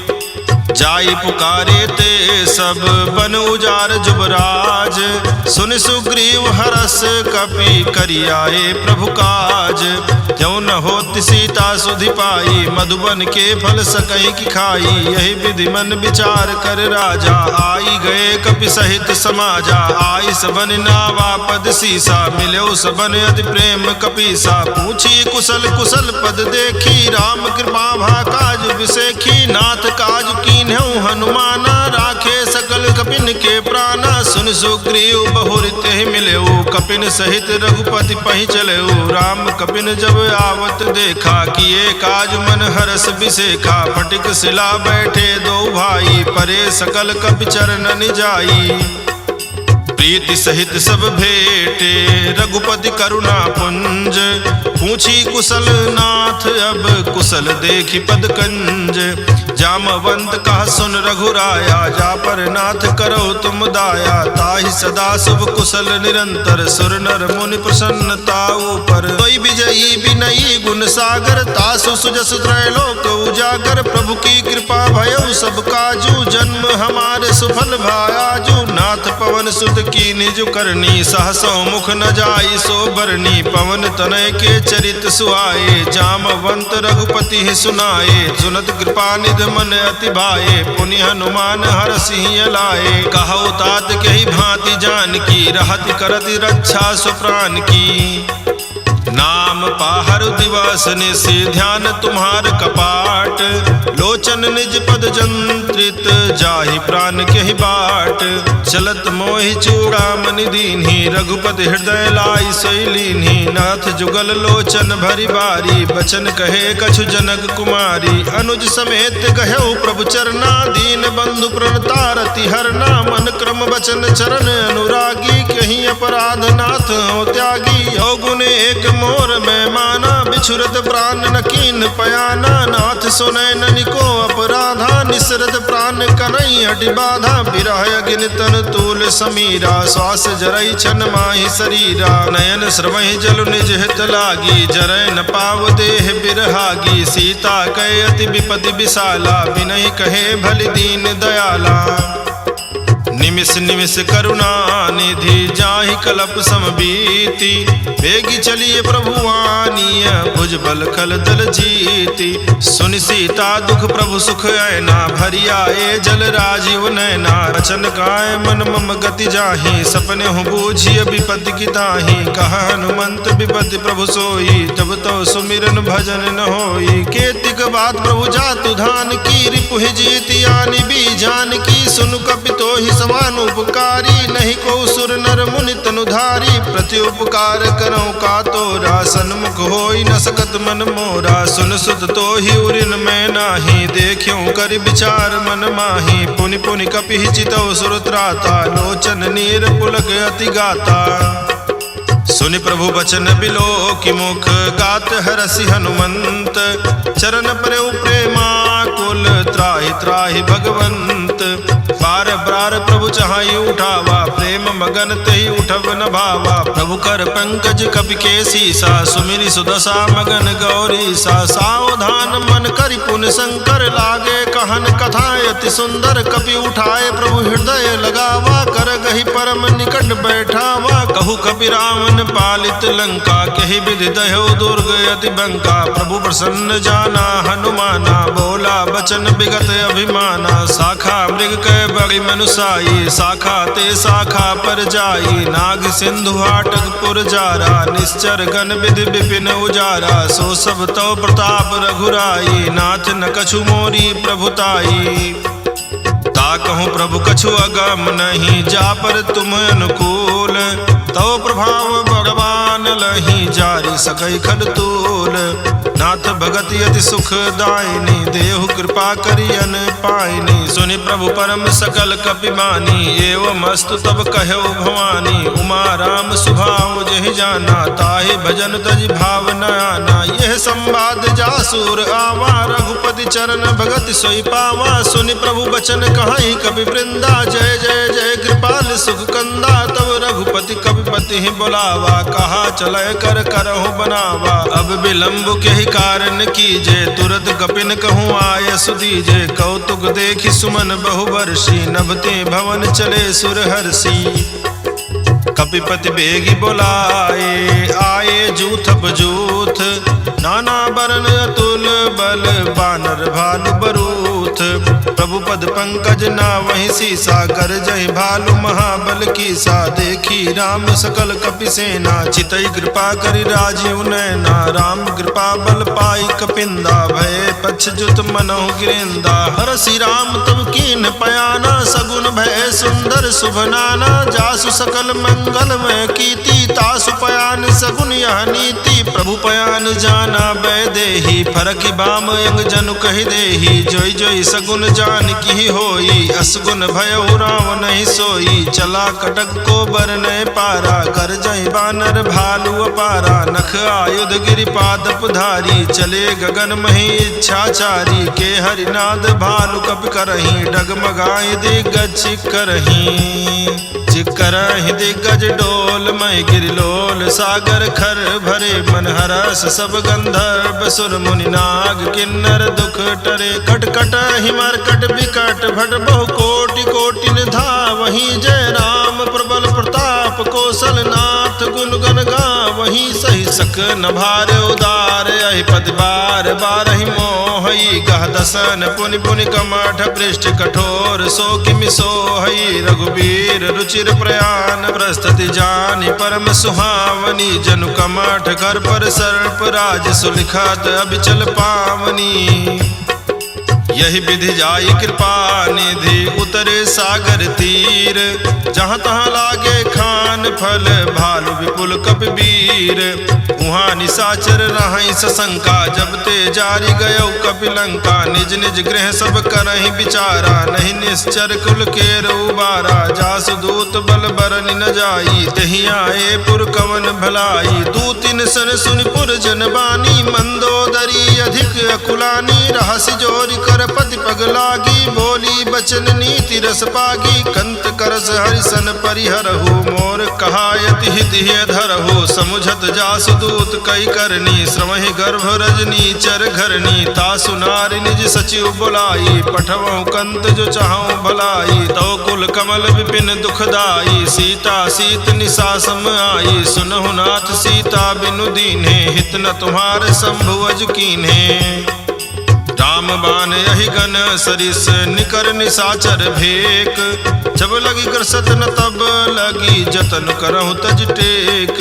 जाई पुकारे ते सब बन उजार जुबराज, सुन सुग्रीव हरस कपि करियाए प्रभु काज, त्यों न होति सीता सुधि पाई, मधुबन के फल सकई की खाई, यही विधि मन विचार कर राजा, आई गए कपि सहित समाजा, आई सबन नावा पद सीसा, मिलो सबन अति प्रेम कपीसा, पूछी कुशल कुशल पद देखी, राम कृपा भा काज विसेखी, नाथ काज कीन्हु हनुमाना, राखे सकल कपिन के प्राणा, सुन सुग्रीव बहुरित ही मिलेऊ, कपिन सहित रघुपति पहि चलेऊ, राम कपिन जब आवत देखा, किए काज मन हरस बिसेखा, फटिक शिला बैठे दो भाई, परे सकल कपि चरणन जाई, प्रीति सहित सब भेटे रघुपति करुणा पुंज, पूछी कुशल नाथ अब कुशल देखी पद कंज, जामवंत कहा सुन रघुराया, जा पर नाथ करो तुम दाया, ताहि सदा शुभ कुशल निरंतर, सुर नर मुनि प्रसन्नता ऊपर, कोई विजयी विनयी गुण सागर, तासु सुजस त्रैलोक उजागर, प्रभु की कृपा भयउ सब काजू, जन्म हमारे सुफल भायाजू, नाथ पवन सुत की निज करनी, सहसो मुख न जाई सो बरनी, पवन तनय के चरित सुहाए, जामवंत रघुपति ही सुनाए, सुनत कृपा निध मन अति भाए, पुनि हनुमान हरषि लाए, कहु तात कही भांति जानकी, रहति करति रक्षा सुप्राण की, नाम पाहर दिवस निशि ध्यान तुम्हार कपाट, लोचन निज पद जंत्रित जाहि प्राण केहि बाट, चलत मोहि चूड़ामणि दीन्हि, रघुपति हृदय लाई सोई लीन्हि, नाथ जुगल लोचन भरि बारी, बचन कहे कछु जनक कुमारी, अनुज समेत कहु प्रभु चरना, दीन बंधु प्रणतारति हरना, मन क्रम वचन चरण अनुरागी, कहीं अपराध नाथ हो त्यागी, अवगुण एक मोर में माना, बिछुरत प्राण न कीन पयाना, नाथ सुनय ननिको अपराधा, निसरत प्राण कनई हटि बाधा, बिरह अगिन तन तूल समीरा, श्वास जरई छन माहि शरीरा, नयन स्रवहि जल निज हित लागी, जरय न पाव देह बिरहागी, सीता कहे अति विपति विशाला, बिनहि कहे भलि दीन दयाला, निमिष निमिष करुणा निधि जाहि कलप समबीति, बेगी चलिए प्रभु आनीय भुज बल खल दल जीति, सुनि सीता दुख प्रभु सुख ऐना, भरि आए जल राजीव नैना, रचन काय मन मम गति जाहि, सपने हूँ बूझिय विपत्ति की ताहि, कहा हनुमंत विपत्ति प्रभु सोई, तब तो सुमिरन भजन न होई, केतिक बात प्रभु जातु धान की, रिपु जीति आनि बी जान की, सुनु कपितो ही समान उपकारी, नहीं को सुर नर मुनि तनुधारी, प्रति उपकार करो का तोरा, सन्मुख होई न सकत मन मोरा, सुन सुत तो ही उरिन में नाही, देखियो कर विचार मन माही, पुनि पुनि कपि चितौ सुर त्राता, लोचन नीर पुलक अति गाता, सुनि प्रभु बचन बिलो की मुख, गात हरषि हनुमंत, चरण प्रभु प्रेमाकुल, त्राहि त्राहि भगवंत, बार बार प्रभु चाहि उठावा, प्रेम मगन तहि उठब न भावा, प्रभु कर पंकज कपि के सीसा, सुमिरि सुदशा मगन गौरी सा, सावधान मन करि पुन शंकर, लागे कहन कथा अति सुंदर, कपि उठाए प्रभु हृदय लगावा, कर गहि परम निकट बैठावा, कहु कपि रावण पालित लंका, कहि विधि दह्यो दुर्ग अति बंका, प्रभु प्रसन्न जाना हनुमाना, बोला बचन विगत अभिमाना, शाखा मृग कह बड़ी मनुसाई, शाखा ते शाखा पर जाई, नाग सिंधु हाटक पुर जारा, निश्चर गण विधि विपिन उजारा, सो सब तो प्रताप रघुराई, नाथ न कछु मोरी प्रभुताई, ताकहु प्रभु कछु अगम नहीं, जा पर तुम अनुकूल, तो प्रभाव भगवान लही, जारी सकै खडतूल, नाथ भगति अति सुख दायिनी, देहु कृपा करियन पायनी, सुनि प्रभु परम सकल कपि मानी, एवं अस्तु तब कहौ भवानी, उमा राम सुभाव जहि जाना, ताहि भजन तजि भाव न आना, यह संवाद जासुर आवा, रघुपति चरण भगति सोई पावा, सुनि प्रभु बचन कहाई कवि वृंदा, जय जय जय कृपाल सुख कंदा, तब रघुपति कविपति ही बुलावा, कहा चलय कर करहु बनावा, अब विलंब के ही कारण कीजे, तुरत कपिन कहूँ आय सुदीजे, कौतुक देखि सुमन बहुवर्षी, नभते भवन चले सुरहर्षि, कपिपति बेगी बोलाए, आए जूथ बजूथ, नाना बरन अतुल बल, बानर भालु बरूथ, प्रभु पद पंकज ना वहीं सीसा, कर जय भालु महाबल कीसा, देखी राम सकल कपि सेना, चितई कृपा करि राजीव नैना, राम कृपा बल पाई कपिंदा, भय पक्ष जुत मनहु गिरिंदा, हरषि राम तब कीन पयाना, सगुन भय सुंदर शुभ नाना, जासु सकल मंगल में कीति, तासु पयान सगुन यह नीति, प्रभु पयान जाना बैदेही, फरकि बाम अंग जनु कहि देही, जोई जोई सगुन जान की होई, असगुन भयउ राम नहीं सोई, चला कटक को बर नय पारा, कर जय बानर भालु अपारा, नख आयुध गिरिपादप धारी, चले गगन मही इच्छाचारी, के हरिनाद भालु कपि करही, डगमगाई दिग्गज करही, चिकरहि दिग्गज डोल मय गिरिलोल, सागर खर भरे मन हरस, सब गंधर्व सुर मुनि नाग, किन्नर दुख टरे, कटकट हिमरकट विकट भट, बहु कोटि कोटि निधा, वहीं जय राम प्रबल कौशलनाथ गुण गण गावहीं सही सक न भार उदार अहि पद बार बारहि मोहई गह दसन पुनि पुनि कमठ पृष्ठ कठोर सो किमि सोहई रघुबीर रुचिर प्रयाण प्रस्तुति जानि परम सुहावनी जनु कमठ कर पर सर्प राज सुलिखत अबिचल पावनी यही विधि जाई कृपा निधि उतरे सागर तीर जहाँ तहाँ लागे खान फल भालु विपुल कपिवीर उहाँ निशाचर रहई सशंका जब ते जारी गयो कपिलंका निज निज गृह सब करहि विचारा नहीं निश्चर कुल के उबारा जासु दूत बल बरन न जाई तहि आए पुर कवन भलाई दूतिन सन सुनि पुर जन बानी मंदोदरी अधिक अकुलानी रहसि जोरि कर पति पग लागी बोली बचन नीति रस पागी कंत करस हरिसन परिहरहु मोर कहायति हित धरहु समुझत जासु दूत कई करनी श्रमहि गर्भ रजनी चर घरनी तासु नारी निज सचिव बुलाई पठवहु कंत जो चाहूं भलाई तो कुल कमल विपिन दुखदाई सीता सीत निशा सम आई सुनहु नाथ सीता बिनु दीन्हे हित न तुम्हारे शंभुअज कीन्हे राम बान यही गन सरिस निकर निशाचर भेक जब लगी कर सतन तब लगी जतन करहु तज टेक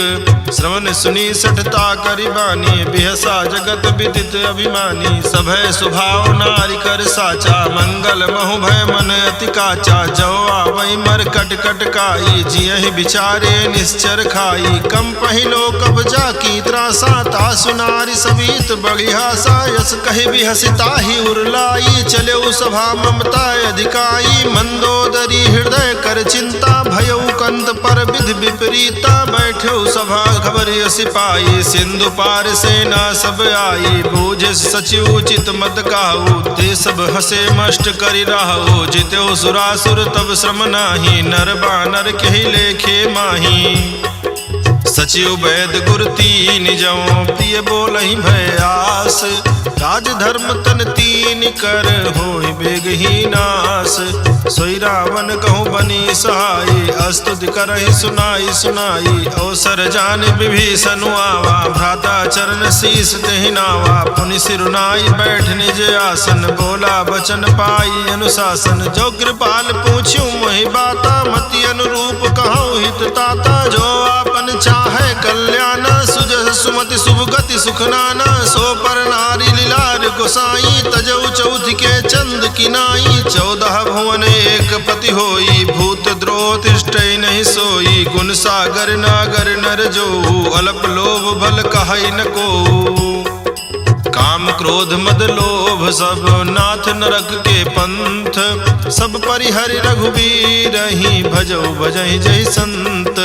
श्रवण सुनी सठता करिबानी बिहसा जगत विदित अभिमानी सभय स्वभाव नारी कर साचा मंगल महु भय मन अति काचा जो आवै मर कट कट काई जियहि बिचारे निश्चर खाई कम पहिलो कब्जा की त्रासा तासु नारी सवीत बगिहासा यस कहि बिहसिता ही उरलाई चले सभा ममता अधिकाई मंदोदरी हृदय कर चिंता भयउ कंत पर विधि विपरीता बैठो सभा खबर सिपाही सिंधु पार सेना सब आई बूझ सचिव उचित मत काहू ते सब हसे मष्ट करि राहु जित्यो सुरासुर तब श्रम नाही नर बानर केहि लेखे माही सचिव वैद गुर तीन जौ प्रिय बोलहि भयास राज धर्म तन तीन कर होई बेगही नास सोई रावण कहूँ बनी सहाई अस्तुति करहि सुनाई सुनाई अवसर जान विभीषण आवा भ्राता चरण शीस तेहि नावा पुनि सिरुनाई बैठ निज आसन बोला बचन पाई अनुशासन जो कृपाल पूछ्यू मोहि बाता मति अनुरूप कहूँ हित ताता जो आपन चाहे कल्याण सुजह सुमति शुभ गति सुख नाना सो पर नारी लीलार गोसाई तजऊ चौथ के चंद किनाई 14 भुवन एक पति होई भूत द्रोह तिष्ठै नहीं सोई गुण सागर नागर नर जो अल्प लोभ भल कहै न को काम क्रोध मद लोभ सब नाथ नरक के पंथ सब परिहरि रघुबीर ही भजौ भजहि जय संत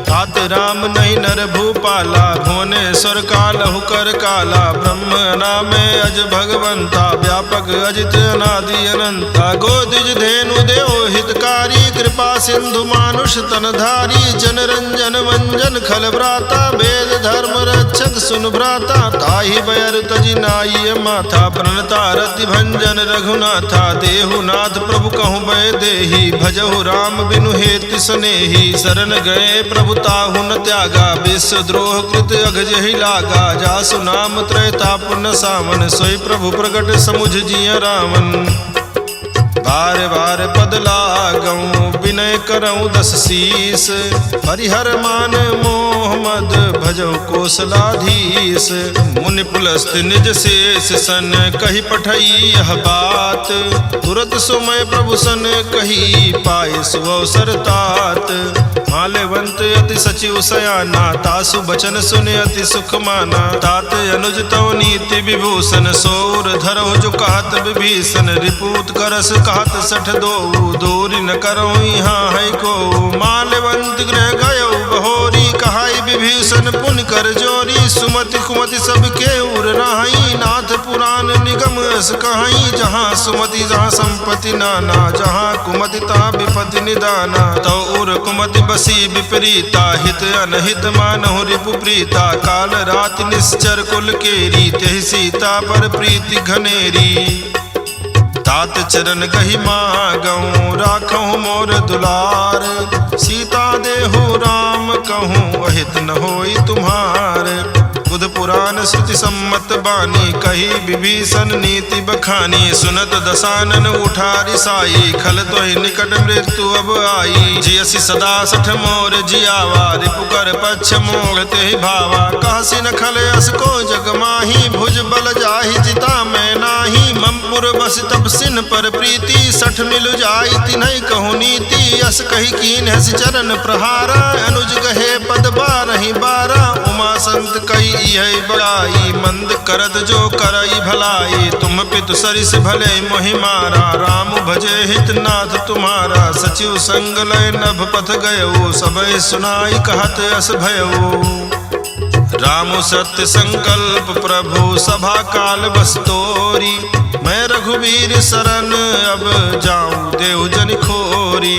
तात राम नहीं नर भूपाला भुवनेश्वर कालहु कर काला ब्रह्म नाम अज भगवंता व्यापक अजित अनादि अनंता गोदिज धेनु देव हितकारी कृपा सिंधु मानुष तनधारी जन रंजन मंजन खल भ्राता वेद धर्म रक्षक सुन भ्राता ताहि बयर तजि नाई माथा प्रणता रति भंजन रघुनाथा देहुनाथ प्रभु कहूँ बय देहि भजहु राम बिनु हेति सनेहि शरण गए प्रभु ताहु न त्यागा विश्व द्रोह कृत अघ जहि लागा जासु नाम त्रैताप न सावन सोई प्रभु प्रगट समुझ जिय रावण बार बार पद लागऊं विनय करऊं 10 शीस परिहर मान मोह मद भजौ कौशलाधीश मुनि पुलस्त निज शेष सन कही पठई यह बात तुरत सुमय प्रभु सन कही पाए सुअवसर तात माल्यवंत अति सचिव सयाना तासु बचन सुने अति सुख माना तात अनुज तव नीति विभूषण सौर धरहु जो कहत विभीषण रिपूत करस कहत सठ दो दूरी न करो यहाँ है को माल्यवंत गृह गयो बहोरी कहाई विभीषण पुन कर जोरी सुमति कुमति सबके उर रहाई नाथ पुराण निगम अस कहाई जहाँ सुमति जहाँ संपत्ति नाना जहाँ कुमति तहाँ विपत्ति निदाना तो उर कुमति बसी विपरीता हित अनहित मानहु रिपु प्रीता काल रात निश्चर कुल केरी तेहि सीता पर प्रीति घनेरी तात चरण गहि मागऊँ राखऊँ मोर दुलार। सीता देहु राम कहूँ अहित न होई तुम्हार। बुध पुराण श्रुति सम्मत बानी कही विभीषण नीति बखानी। सुनत दसानन उठा रिसाई खल तोहि निकट मृत्यु अब आई। जियसि सदा सठ मोर जियावा रिपु कर पक्ष मोह तेहि भावा। कहसि न खल अस को जग माही भुज बल जाहि जिता मैं नाही। ममपुर बस तब सिन पर प्रीति सठ मिल जाई तिन्हि कहु नीति। अस कही कीन हस चरण प्रहारा अनुज गहे पद बारहि बारा। उमा संत कही यही बड़ाई मंद करत जो करई भलाई। तुम पितु सरिस भले मोहि मारा राम भजे हित नाथ तुम्हारा। सचिव संग लय नभ पथ गयो सबय सुनाई कहत अस भयो। राम सत्य संकल्प प्रभु सभा काल बस तोरी। मैं रघुवीर शरण अब जाऊं देव जन खोरी।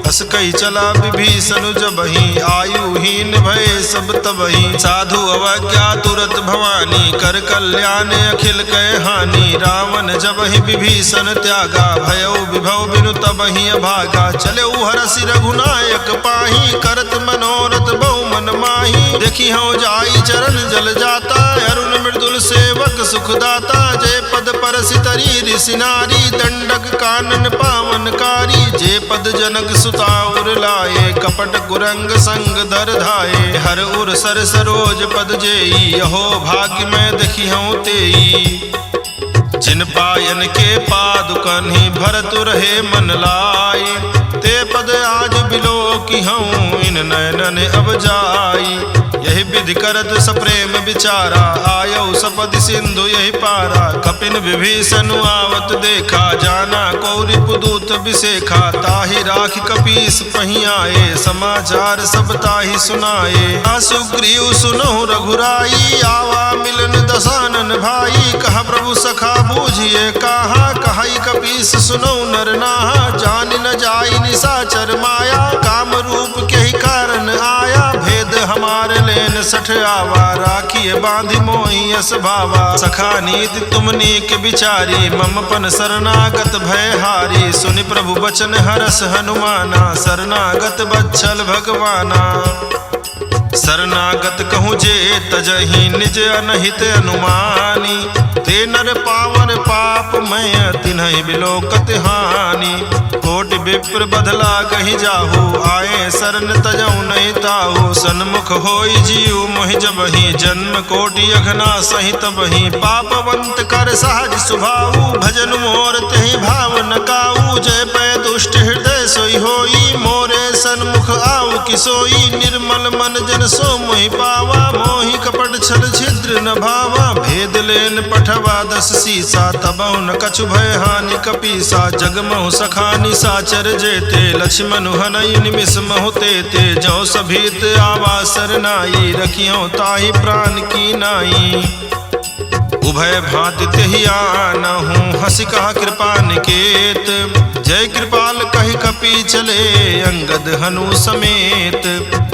अस कही चला विभीषण जबहि आयुहीन भय सब तबहि। साधु अवज्ञा तुरत भवानी कर कल्याण अखिल कह हानि। रावण जबहि विभीषण त्यागा भयो विभव बिनु तबहि अभागा। चले हरसि रघुनायक पाही करत मनोरथ बहु मन माही। देखी हूँ जाई चरण जल जाता अरुण मृदुल सेवक सुखदाता। जय पद परसि तरी ऋषि नारी दंडक कानन पावनकारी। जे पद जनक सुताउर लाए कपट कुरंग संग दर धाये। हर उर सर सरोज पद जेई यहो भाग्य में देखी हूँ तेई। जिन पायन के पादुकन ही भरत रहे मन लाई। ते पद आज बिलो की हूँ इन नयनन अब जाई। यही विधि करत सप्रेम विचारा आयो सपदि सिंधु यही पारा। कपिन विभीषण आवत देखा जाना कौरि पुदूत विशेखा। ताहि राखि कपीस पही आए समाचार सब ताहि सुनाए। सुग्रीव सुनहु रघुराई आवा मिलन दसानन भाई। कहा प्रभु सखा बूझिए कहा कहाई कपीस सुनहु नर नाहा। जान न जाई निशाचर माया काम रूप के ही कारण आया। भेद हमारे लेन सठ आवा राखिए बांधि मोहि यस भावा। सखा नीति तुम नीक विचारी मम पन शरणागत भय हारी। सुनि प्रभु वचन हरस हनुमाना शरणागत बच्छल भगवाना। शरणागत कहूँ जे तजहि निज अनहित अनुमानी। ते नर पावन पाप मैं तिन्हि बिलोकत हानि। कोटि विप्र बदला गहि जाहु आए शरण तजऊ नहीं ताहु। सन्मुख होई जीव मोहि जबहि जन्म कोटि अघना सहित बहि। पापवंत कर सहज स्वभाव भजन मोर तेहि भाव न काऊ। जय पै दुष्ट हृदय सोई होई मोरे सन्मुख आऊ किसोई। निर्मल मन जन सो मोहि पावा मोहि कपट छल छिद्र न भावा। भेद लेन पठवा दस सीसा तबहु न कछु भय हानि कपीसा। जगमहु सखानि साचर जेते लक्ष्मण हनई निमिष महु तेते। जो सभीत आवा सरनाई रखियो ताहि प्राण की नाई। उभय भांति तेहि आनहु हंसी कहा कृपा निकेत। जय कृपाल कहि कपि चले अंगद हनु समेत।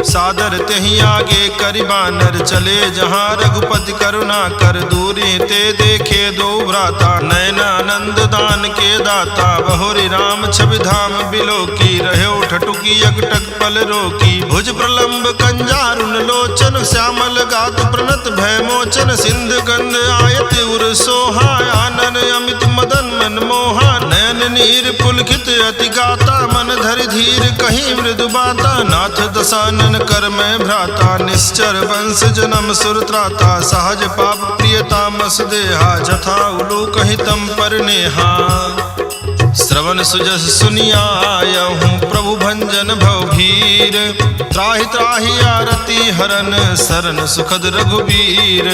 सादर तेहि आगे करि बानर चले जहाँ रघुपति करुणा कर। दूरी ते देखे दो भ्राता नयनानंद दान के दाता। बहुरी राम छवि धाम बिलोकी रहो ठटुकी यकटक पल रोकी। भुज प्रलंब कंजारुन लोचन श्यामल गात प्रणत भय मोचन। सिंध गंध आयत उर सोहा आनन अमित मदन मन मोहा। नयन नीर पुलकित अति गाता मन धरि धीर कहीं मृदु बाता। नाथ दसानन कर मैं भ्राता निश्चर वंश जन्म सुर त्राता। सहज पाप प्रियता मस देहा जथा उलू कहीं तम पर नेहा। श्रवण सुजस सुनियायहूँ प्रभु भंजन भवभीर। त्राहि त्राहि आरती हरन शरण सुखद रघुबीर।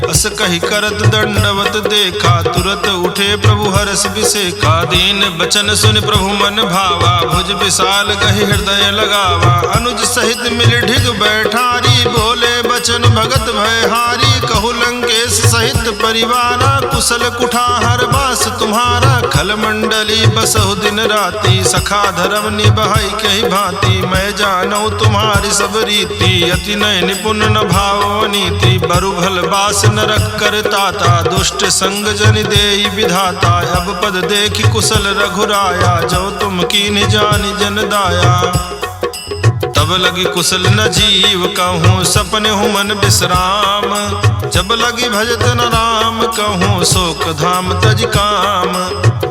अस कही करत दंडवत देखा तुरत उठे प्रभु हरस विसेखा। दीन बचन सुन प्रभु मन भावा भुज विशाल गहि हृदय लगावा। अनुज सहित मिल ढिग बैठारी बोले बचन भगत भयहारी। कहु लंकेश सहित परिवारा कुशल कुठार बास तुम्हारा। खल मंडली बसहु दिन राति सखा धर्म निभाई कही भांति। मैं जानौ तुम्हारी सब रीति, अति नय निपुण न भाव नीति। बरु भल बास नरक करताता, दुष्ट संग जन देई विधाता। अब पद देखि कुशल रघुराया, जो तुम कीन्ह जानि जन दाया। तब लगी कुशल न जीव कहूँ, सपने हूँ मन विश्राम। जब लगी भजत न राम कहूँ, शोक धाम तज काम।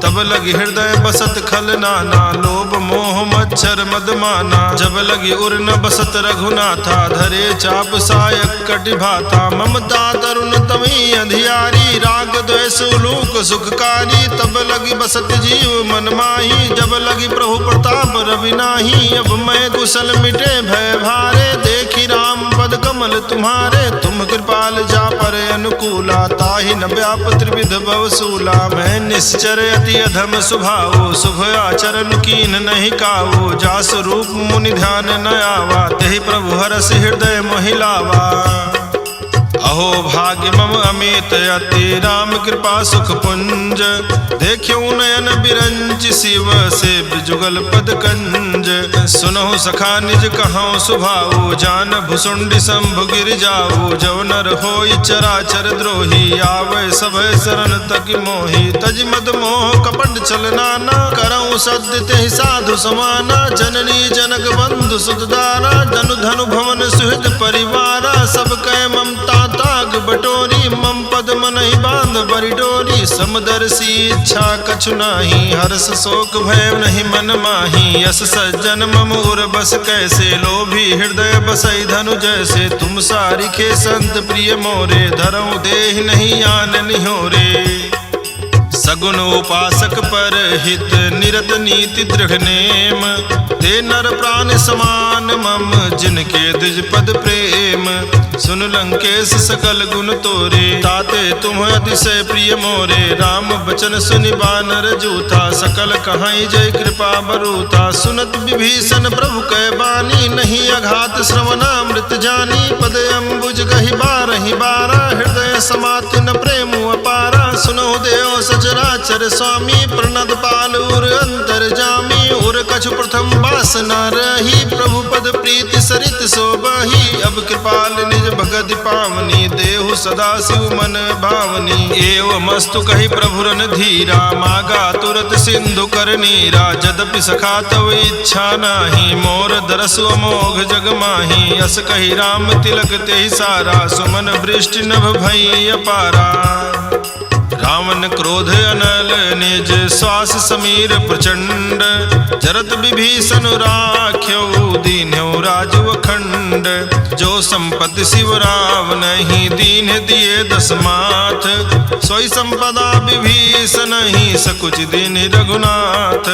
तब लगी हृदय बसत खल नाना, लोभ मोह मच्छर मद माना। जब लगी उर न बसत रघुनाथा, धरे चाप सायक कटि भाता। ममता तरुण तमी अधियारी, राग द्वेष उलूक सुखकारी। तब लगी बसत जीव मन माही, जब लगी प्रभु प्रताप रवि नाही। अब मैं कुशल मिटे भय भारे, देखी राम पद कमल तुम्हारे। तुम कृपाल जा पर अनुकूला, ताहि न व्याप त्रिविध भवसूला। मैं निश्चर अति अधम स्वभाव, शुभ आचरण कीन नहीं कावो। जास रूप मुनि ध्यान न आवा, तेहि प्रभु हरस हृदय महिलावा। अहो भाग्य मम अमित अति, राम कृपा सुख पुंज। देखियो नयन बिरंच, शिव से जुगल पद कंज। सुनहु सखा निज कहूँ सुभाऊ, जान भुसुंडी शंभु गिर जाऊ। जव नर होई चराचर द्रोही, आवे सभय शरण तक मोही। तज मद मोह कपट चल नाना, करऊँ सद्य तेहि साधु समाना। जननी जनक बंधु सुतदारा, धनु धनु भवन सुहृद परिवारा। सब कह ममता ताग बटोरी, मम पद मनहि बांध बरि डोरी। समदर्शी इच्छा कछु नाही, हर्ष शोक भय नहीं मन माही। यस सज्जन मम उर बस कैसे, लोभी हृदय बसई धनु जैसे। तुम सारिखे संत प्रिय मोरे, धरऊँ देहि नहीं आन निहोरे। सगुन उपासक पर हित, निरत नीति दृढ़ नेम। ते नर प्राण समान मम, जिनके द्विज पद प्रेम। सुन लंकेश सकल गुण तोरे, ताते तुम अतिशय प्रिय मोरे। राम बचन सुनि बानर जूथा, सकल कहाई जय कृपा बरूथा। सुनत विभीषण प्रभु कै बानी, नहीं अघात श्रवणामृत जानी। पद अम्बुज गहि बारहि बारा, हृदय समाति न प्रेम अपारा। सुनहु देव सचराचर स्वामी, प्रणद पाल उर अंतर जामी। उर कछु प्रथम वासना रही, प्रभु पद प्रीति सरित सोबही। अब कृपाल निज भगत पावनी, देहु सदा शिव मन भावनी। एव मस्तु कहि प्रभु रन धीरा, मागा तुरत सिंधु कर नीरा। जदपि सखा तव इच्छा नाही, मोर दरसु अमोघ जग माही। अस कहि राम तिलक तेहि सारा, सुमन वृष्टि नभ भई अपारा। रावण क्रोध अनल निज, श्वास समीर प्रचंड। जरत विभीषण राख्यो, दीन्यो राजु अखंड। जो संपत्ति शिव राव नहीं, दीन दिए दस माथ। सोई संपदा विभीषण ही, सकुच दीन रघुनाथ।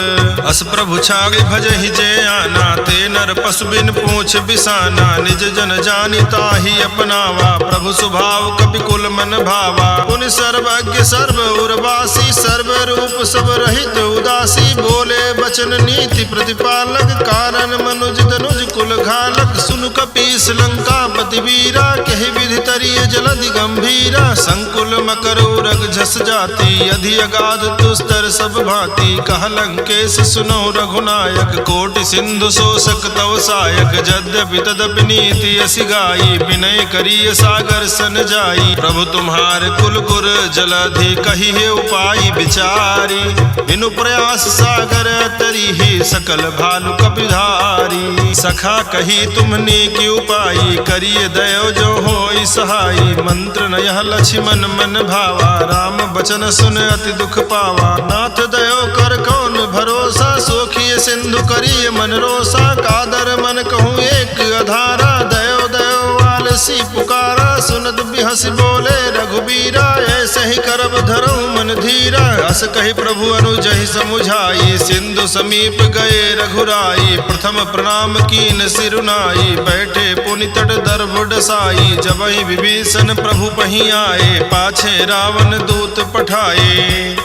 अस प्रभु छागे भजहि जय आना, ते नर पशु बिन पूछ बिसाना। निज जन जानि ताहि अपनावा, प्रभु स्वभाव कपिकुल मन भावा। पुनि सर्वज्ञ सर्व उर्वासी, सर्व रूप सब रहित उदासी। बोले बचन नीति प्रतिपालक, कारण मनुज तनुज कुल घालक। सुनु कपीस लंकापति वीरा, कहि विधि तरिय जलधि गंभीरा। संकुल मकर उरग झस जाति, अधि अगाध दुस्तर सब भांति। कह लंकेश सुनो रघुनायक, कोटि सिंधु शोषक तव सायक। यद्यपि तदपि नीति असि गाई, विनय करिय सागर सन जाई। प्रभु तुम्हार कुल गुर जलधि, कही है उपाय विचारी। बिनु प्रयास सागर तरी ही, सकल भालु कपिधारी। सखा कही तुमने की उपाई, करिए दयो जो होई सहाई। मंत्र न यह लक्ष्मण मन भावा, राम बचन सुन अति दुख पावा। नाथ दयो कर कौन भरोसा, सोखिए सिंधु करिए मन रोसा। कादर मन कहूँ एक अधारा, दयो दयो आलसी पुकारा। सुनत बिहसी बोले रघुबीरा, ऐसे ही करब धरऊँ मन धीरा। अस कही प्रभु अनुजहि समुझाई, सिंधु समीप गए रघुराई। प्रथम प्रणाम कीन सिरुनाई, बैठे पुनि तट दर्भ डसाई। जबहि विभीषण प्रभु पही आए, पाछे रावण दूत पठाए।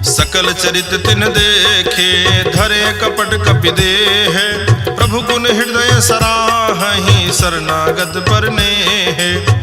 सकल चरित तिन देखे, धरे कपट कपि देह। प्रभु गुण हृदय सराहि, शरणागत पर नेह।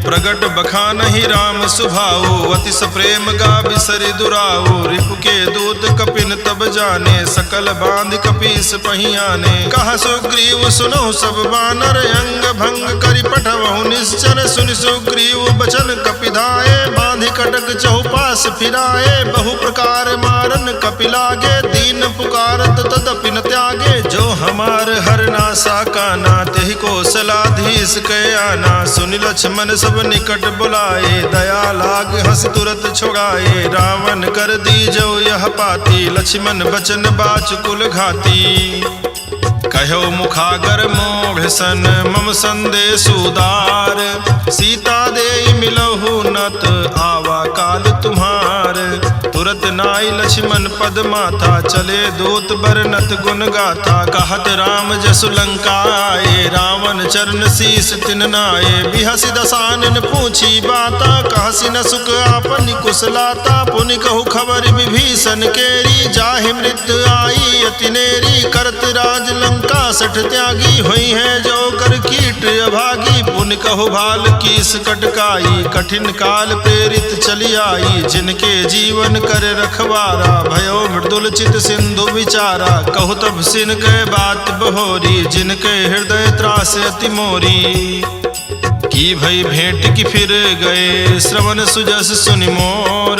प्रगट बखानहि राम सुभाऊ, अतिश प्रेम गा बिसरि दुराऊ। रिपु के दूत कपिन तब जाने, सकल बांध कपीस पहियाने। कहा सुग्रीव सुनो सब बानर, अंग भंग करि पठवहु निश्चर। सुनि सुग्रीव बचन कपिधाए, बांधि कटक चहुपास फिराए। बहु प्रकार मारन कपि लागे, दीन पुकारत तदपि न त्यागे। जो हमार हरनासा काना, तेहि कौशलाधीश कै आना। सुनि लक्ष्मण सब निकट बुलाए, दया लाग हंस तुरत छुड़ाए। रावण कर दीजो यह पाती, लक्ष्मण बचन बाचकुल घाती। कहो मुखागर मोढ़ सन, मम संदेश उदार। सीता दे मिलहु नत, आवा काल तुम्हार। तुरत नाई लक्ष्मण पद माथा, चले दूत बरनत गुण गाथा। कहत राम जसु लंका आए, रावण चरण शीस तिन नाए। बिहसि दसानन पूछी बाता, कहसि न सुख आपन कुशलाता। पुनि कहु खबर विभीषण केरी, जाहि मृत्यु आई अति नेरी। करत राज लंका सठ त्यागी, हुई है जो कर कीट अभागी। पुनि कहु भाल कीस कटकाई, कठिन काल प्रेरित चली आई। जिनके जीवन कर रखवारा, भयो मृदुल चित सिंधु विचारा। कहु तब सिन गए बात बहोरी, जिनके हृदय त्रास अति मोरी। की भई भेंट की फिर गए, श्रवण सुजस सुनि मोर।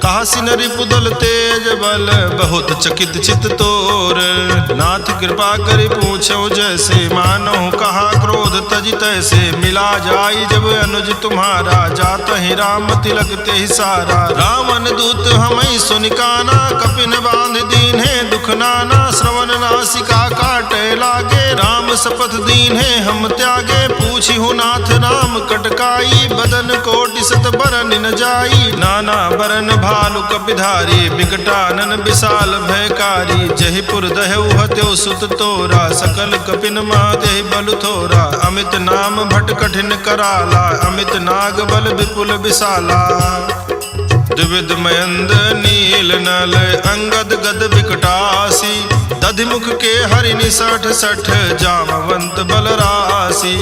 कहासि न रिपुदल तेज बल, बहुत चकित चित तोर। नाथ कृपा करि पूछो जैसे, मानो कहा क्रोध तज तैसे। मिला जाई जब अनुज तुम्हारा, जात ही राम तिलक तेहि सारा। रावण दूत हमई सुनि काना, कपिन बांध दीन्हे दुख नाना। श्रवण नासिका काटे लागे, राम शपथ दीन्हे हम त्यागे। पूछी हूँ नाथ राम कटकाई, बदन कोटि सत बरन न जाई। नाना बरन भालु कपिधारी, बिकटानन विशाल भयकारी। जहिपुर दहु हत्यो सुत तोरा, सकल कपिन माते बल थोरा। अमित नाम भट कठिन कराला, अमित नाग बल विपुल विशाला। द्विविध मयंद नील नल, अंगद गद बिकटासी। दधिमुख के हरिनि सठ सठ, जामवंत बलरासी।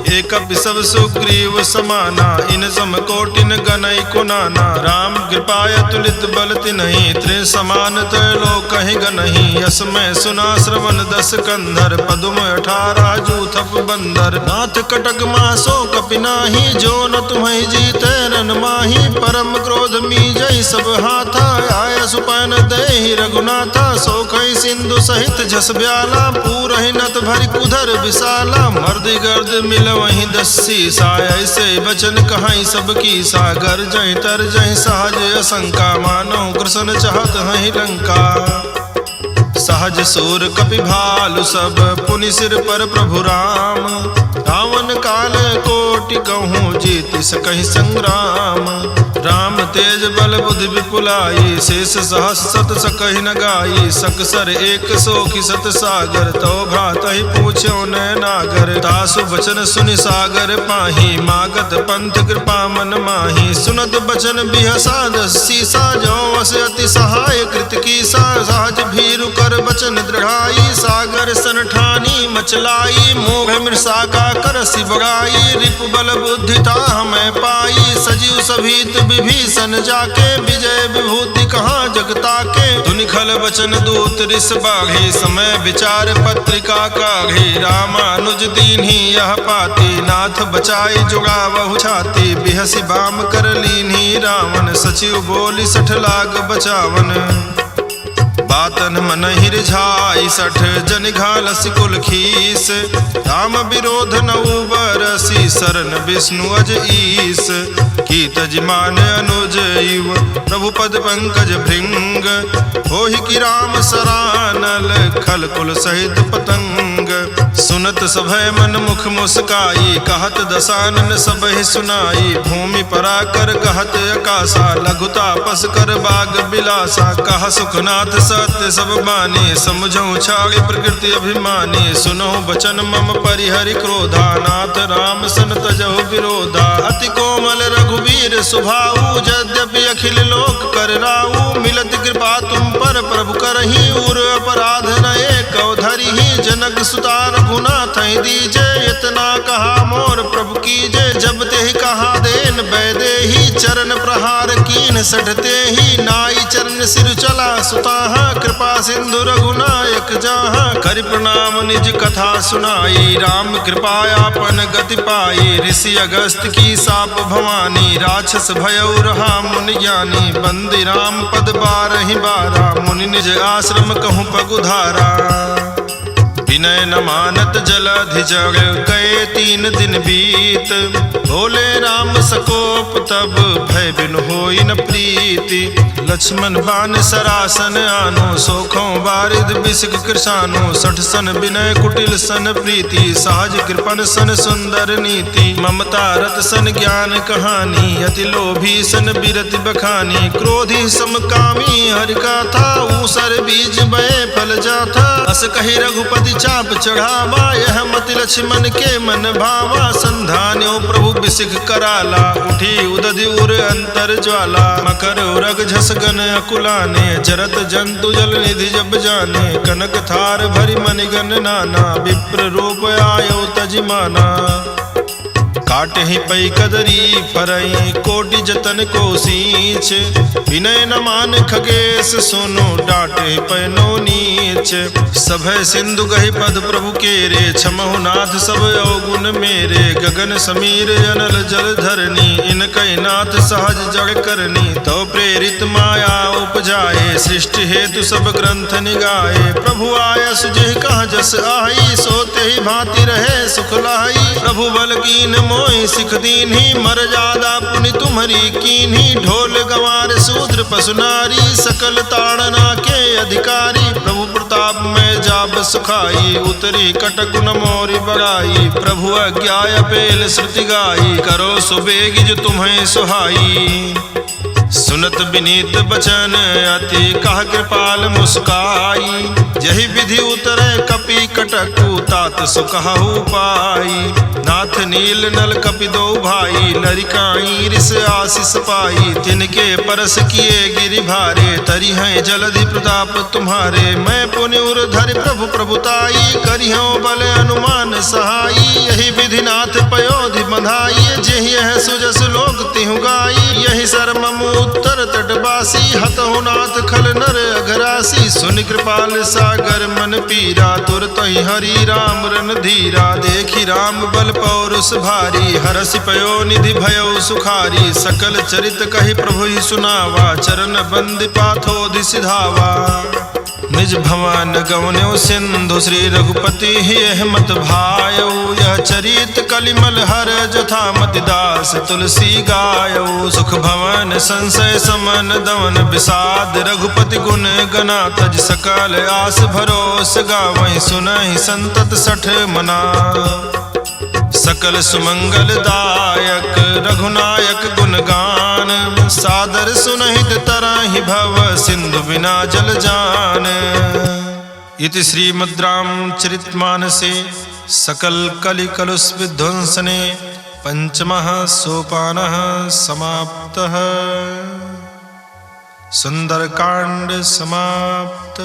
एक सब सुग्रीव समाना, इन सम कोटिन गनई कुनाना। राम कृपाय तुलित बल तिन्हि, त्रि समान त्रैलोक कहि गनहि। यस मैं सुना श्रवण दस कंधर, पदुम 18 जूथप बंदर। नाथ कटक मासो कपि नाही, जो न तुम्हि जीते रन माही। परम क्रोध मी जय सब हाथा, आय सुपन देहि रघुनाथा। सोखई सिंधु सहित जस ब्याला, पूरहि नत भरि कुधर विशाला। मर्द गर्द मिल वहीं दस्सी सा, ऐसे बचन कहाई सब की सा। गर जय तर जय सहज असंका, मानो कृष्ण चाहत हहि लंका। सहज सूर कपि भालु सब, पुनि सिर पर प्रभु राम। रावण काल कोटि कहूँ, जीत सकहि संग्राम। राम तेज बल बुद्धि विपुलाई, शेष सहस सत सकहि न गाई। सकसर एक सोखि सत सागर, तो भ्रातहि पूछ्यो न नागर। तासु बचन सुनि सागर पाही, मागत पंथ कृपा मन माही। सुनत बचन बिहसा दस्सी सा, जो वस अति सहाय कृत कीसा। सहज भीरु कर बचन दृढ़ाई, सागर सन ठानी मचलाई। मोघ मृषा का करसि बड़ाई, रिपु बल बुद्धि ताह मैं पाई। सजीव सभीत विभीषण जाके, विजय विभूति कहाँ जगता के। धुनि खल बचन दूत रिस बाघी, समय विचार पत्रिका काघी। रामानुज दीन्ही यह पाती, नाथ बचाई जुगावहु छाती। बिहसि बाम कर लीन्ही रावण, सचिव बोली सठ लाग बचावन। बातन मन हिरझाई सठ, जन घालसि कुल खीस। राम विरोध नऊ बरसी, शरण विष्णु अज ईस। की तजमान अनुज इव, प्रभु पद पंकज भृंग। होहि की राम सरानल, खल कुल सहित पतंग। सुनत सभय मन मुख मुस्काई, कहत दसानन सबहि सुनाई। भूमि पराकर कहत आकाशा, लघुतापस कर बाग बिलासा। कह सुखनाथ सत्य सब बानी, समझो छाड़ी प्रकृति अभिमानी। सुनो बचन मम परिहरि क्रोधा, नाथ राम सन तजहु विरोधा। अति कोमल रघुवीर सुधीर सुभाऊ, यद्यपि अखिल लोक कर राऊ। मिलत कृपा तुम पर प्रभु करही, उर अपराध न एक धरिही। जनक सुता रघुनाथ दीजे, इतना कहा मोर प्रभु कीजे। जब ते कहा देन बैदेही, चरण प्रहार कीन सठते ही। नाई चरण सिर चला सुताहा, कृपा सिंधु रघुनायक जाहा। करि प्रणाम निज कथा सुनाई, राम कृपायापन गति पाई। ऋषि अगस्त की साप भवानी, राक्षस भयउ रहा मुनि ज्ञानी। बंदी राम पद बारहि बारा, मुनि निज आश्रम कहूँ पगुधारा। विनय न मानत जलधि जग, गए 3 दिन बीत। बोले राम सकोप तब, भय बिनु होई न प्रीति। लक्ष्मण बान सरासन आनो, सोखों बारिद बिसिक कृशानो। 60 सन विनय कुटिल सन प्रीति, सहज कृपन सन सुंदर नीति। ममता रत सन ज्ञान कहानी, अति लोभी सन बिरति बखानी। क्रोधी समकामी हरि कथा, ऊसर बीज बये फल जाथा। अस कही रघुपति चाप चढ़ावा, यह मति लक्ष्मण के मन भावा। संधान्यो प्रभु बिसिख कराला, उठी उदधि उर अंतर ज्वाला। मकर उरग झस गन अकुलाने, जरत जंतु जल निधि जब जाने। कनक थार भरि मणिगण नाना, विप्र रूप आयो तजिमाना। काटे ही पै कदरी फरई, कोटि जतन को सींच। विनय न मान खगेश सुनो, डांटे पैनो नीच। सभय सिंधु गहि पद प्रभु केरे, क्षमहु नाथ सब अवगुण मेरे। गगन समीर अनल जल धरनी, इनकै नाथ सहज जड़ करनी। तो प्रेरित माया उपजाए, सृष्टि हेतु सब ग्रंथ निगाए। प्रभु आयस जिह कह जस आई, सोते ही भांति रहे सुख लाई। प्रभु बल कीन मोहि सिख दीन्ही, मर्यादा पुनि तुम्हरी कीन्ही। ढोल गंवार शूद्र पशु नारी, सकल ताड़ना के अधिकारी। प्रभु प्रताप में जाब सुखाई, उतरी कटक न मोरी बड़ाई। प्रभु अज्ञा पेल श्रुति गाई, करो सुबेग जो तुम्हें सुहाई। सुनत विनीत बचन अति, कह कृपाल मुस्काई। यही विधि उतरे कपि कटक, तात सुकहु पाई। नाथ नील नल कपि दो भाई, लरिकाई रिस आशीष पाई। तिनके परस किए गिरि भारे, तरी हैं जलधि प्रताप तुम्हारे। मैं पुनि उर धरि प्रभु प्रभुताई, करिहु बल अनुमान सहाई। यही विधि नाथ पयोधि बंधाई, जेहि यह सुजस लोक तिहु गाई। यही शर्म उत्तर तटवासी, हतहु नाथ खल नर अघरासी। सुनि कृपाल सागर मन पीरा, तुरत ही हरि राम रन धीरा। देखी राम बल पौरुष भारी, हरसि पयो निधि भयो सुखारी। सकल चरित कहि प्रभु ही सुनावा, चरण बंद पाथोधि सिधावा। निज भवन गवन्यो सिंधु, श्री रघुपति ही मत भायौ। यह चरित कलिमल हर जथा, मति दास तुलसी गायौ। सुख भवन संशय समन दवन, विषाद रघुपति गुण गना। तज सकल आस भरोस, गावहि सुनहि संतत सठ मना। सकल सुमंगल दायक रघुनायक गुणगान, सादर सुनहित तरहि भव सिंधु बिना जल जान। इति श्रीमद् रामचरितमानसे सकल कलि कलुष विध्वंसने पंचमः सोपानः समाप्तः। सुंदरकांड समाप्त।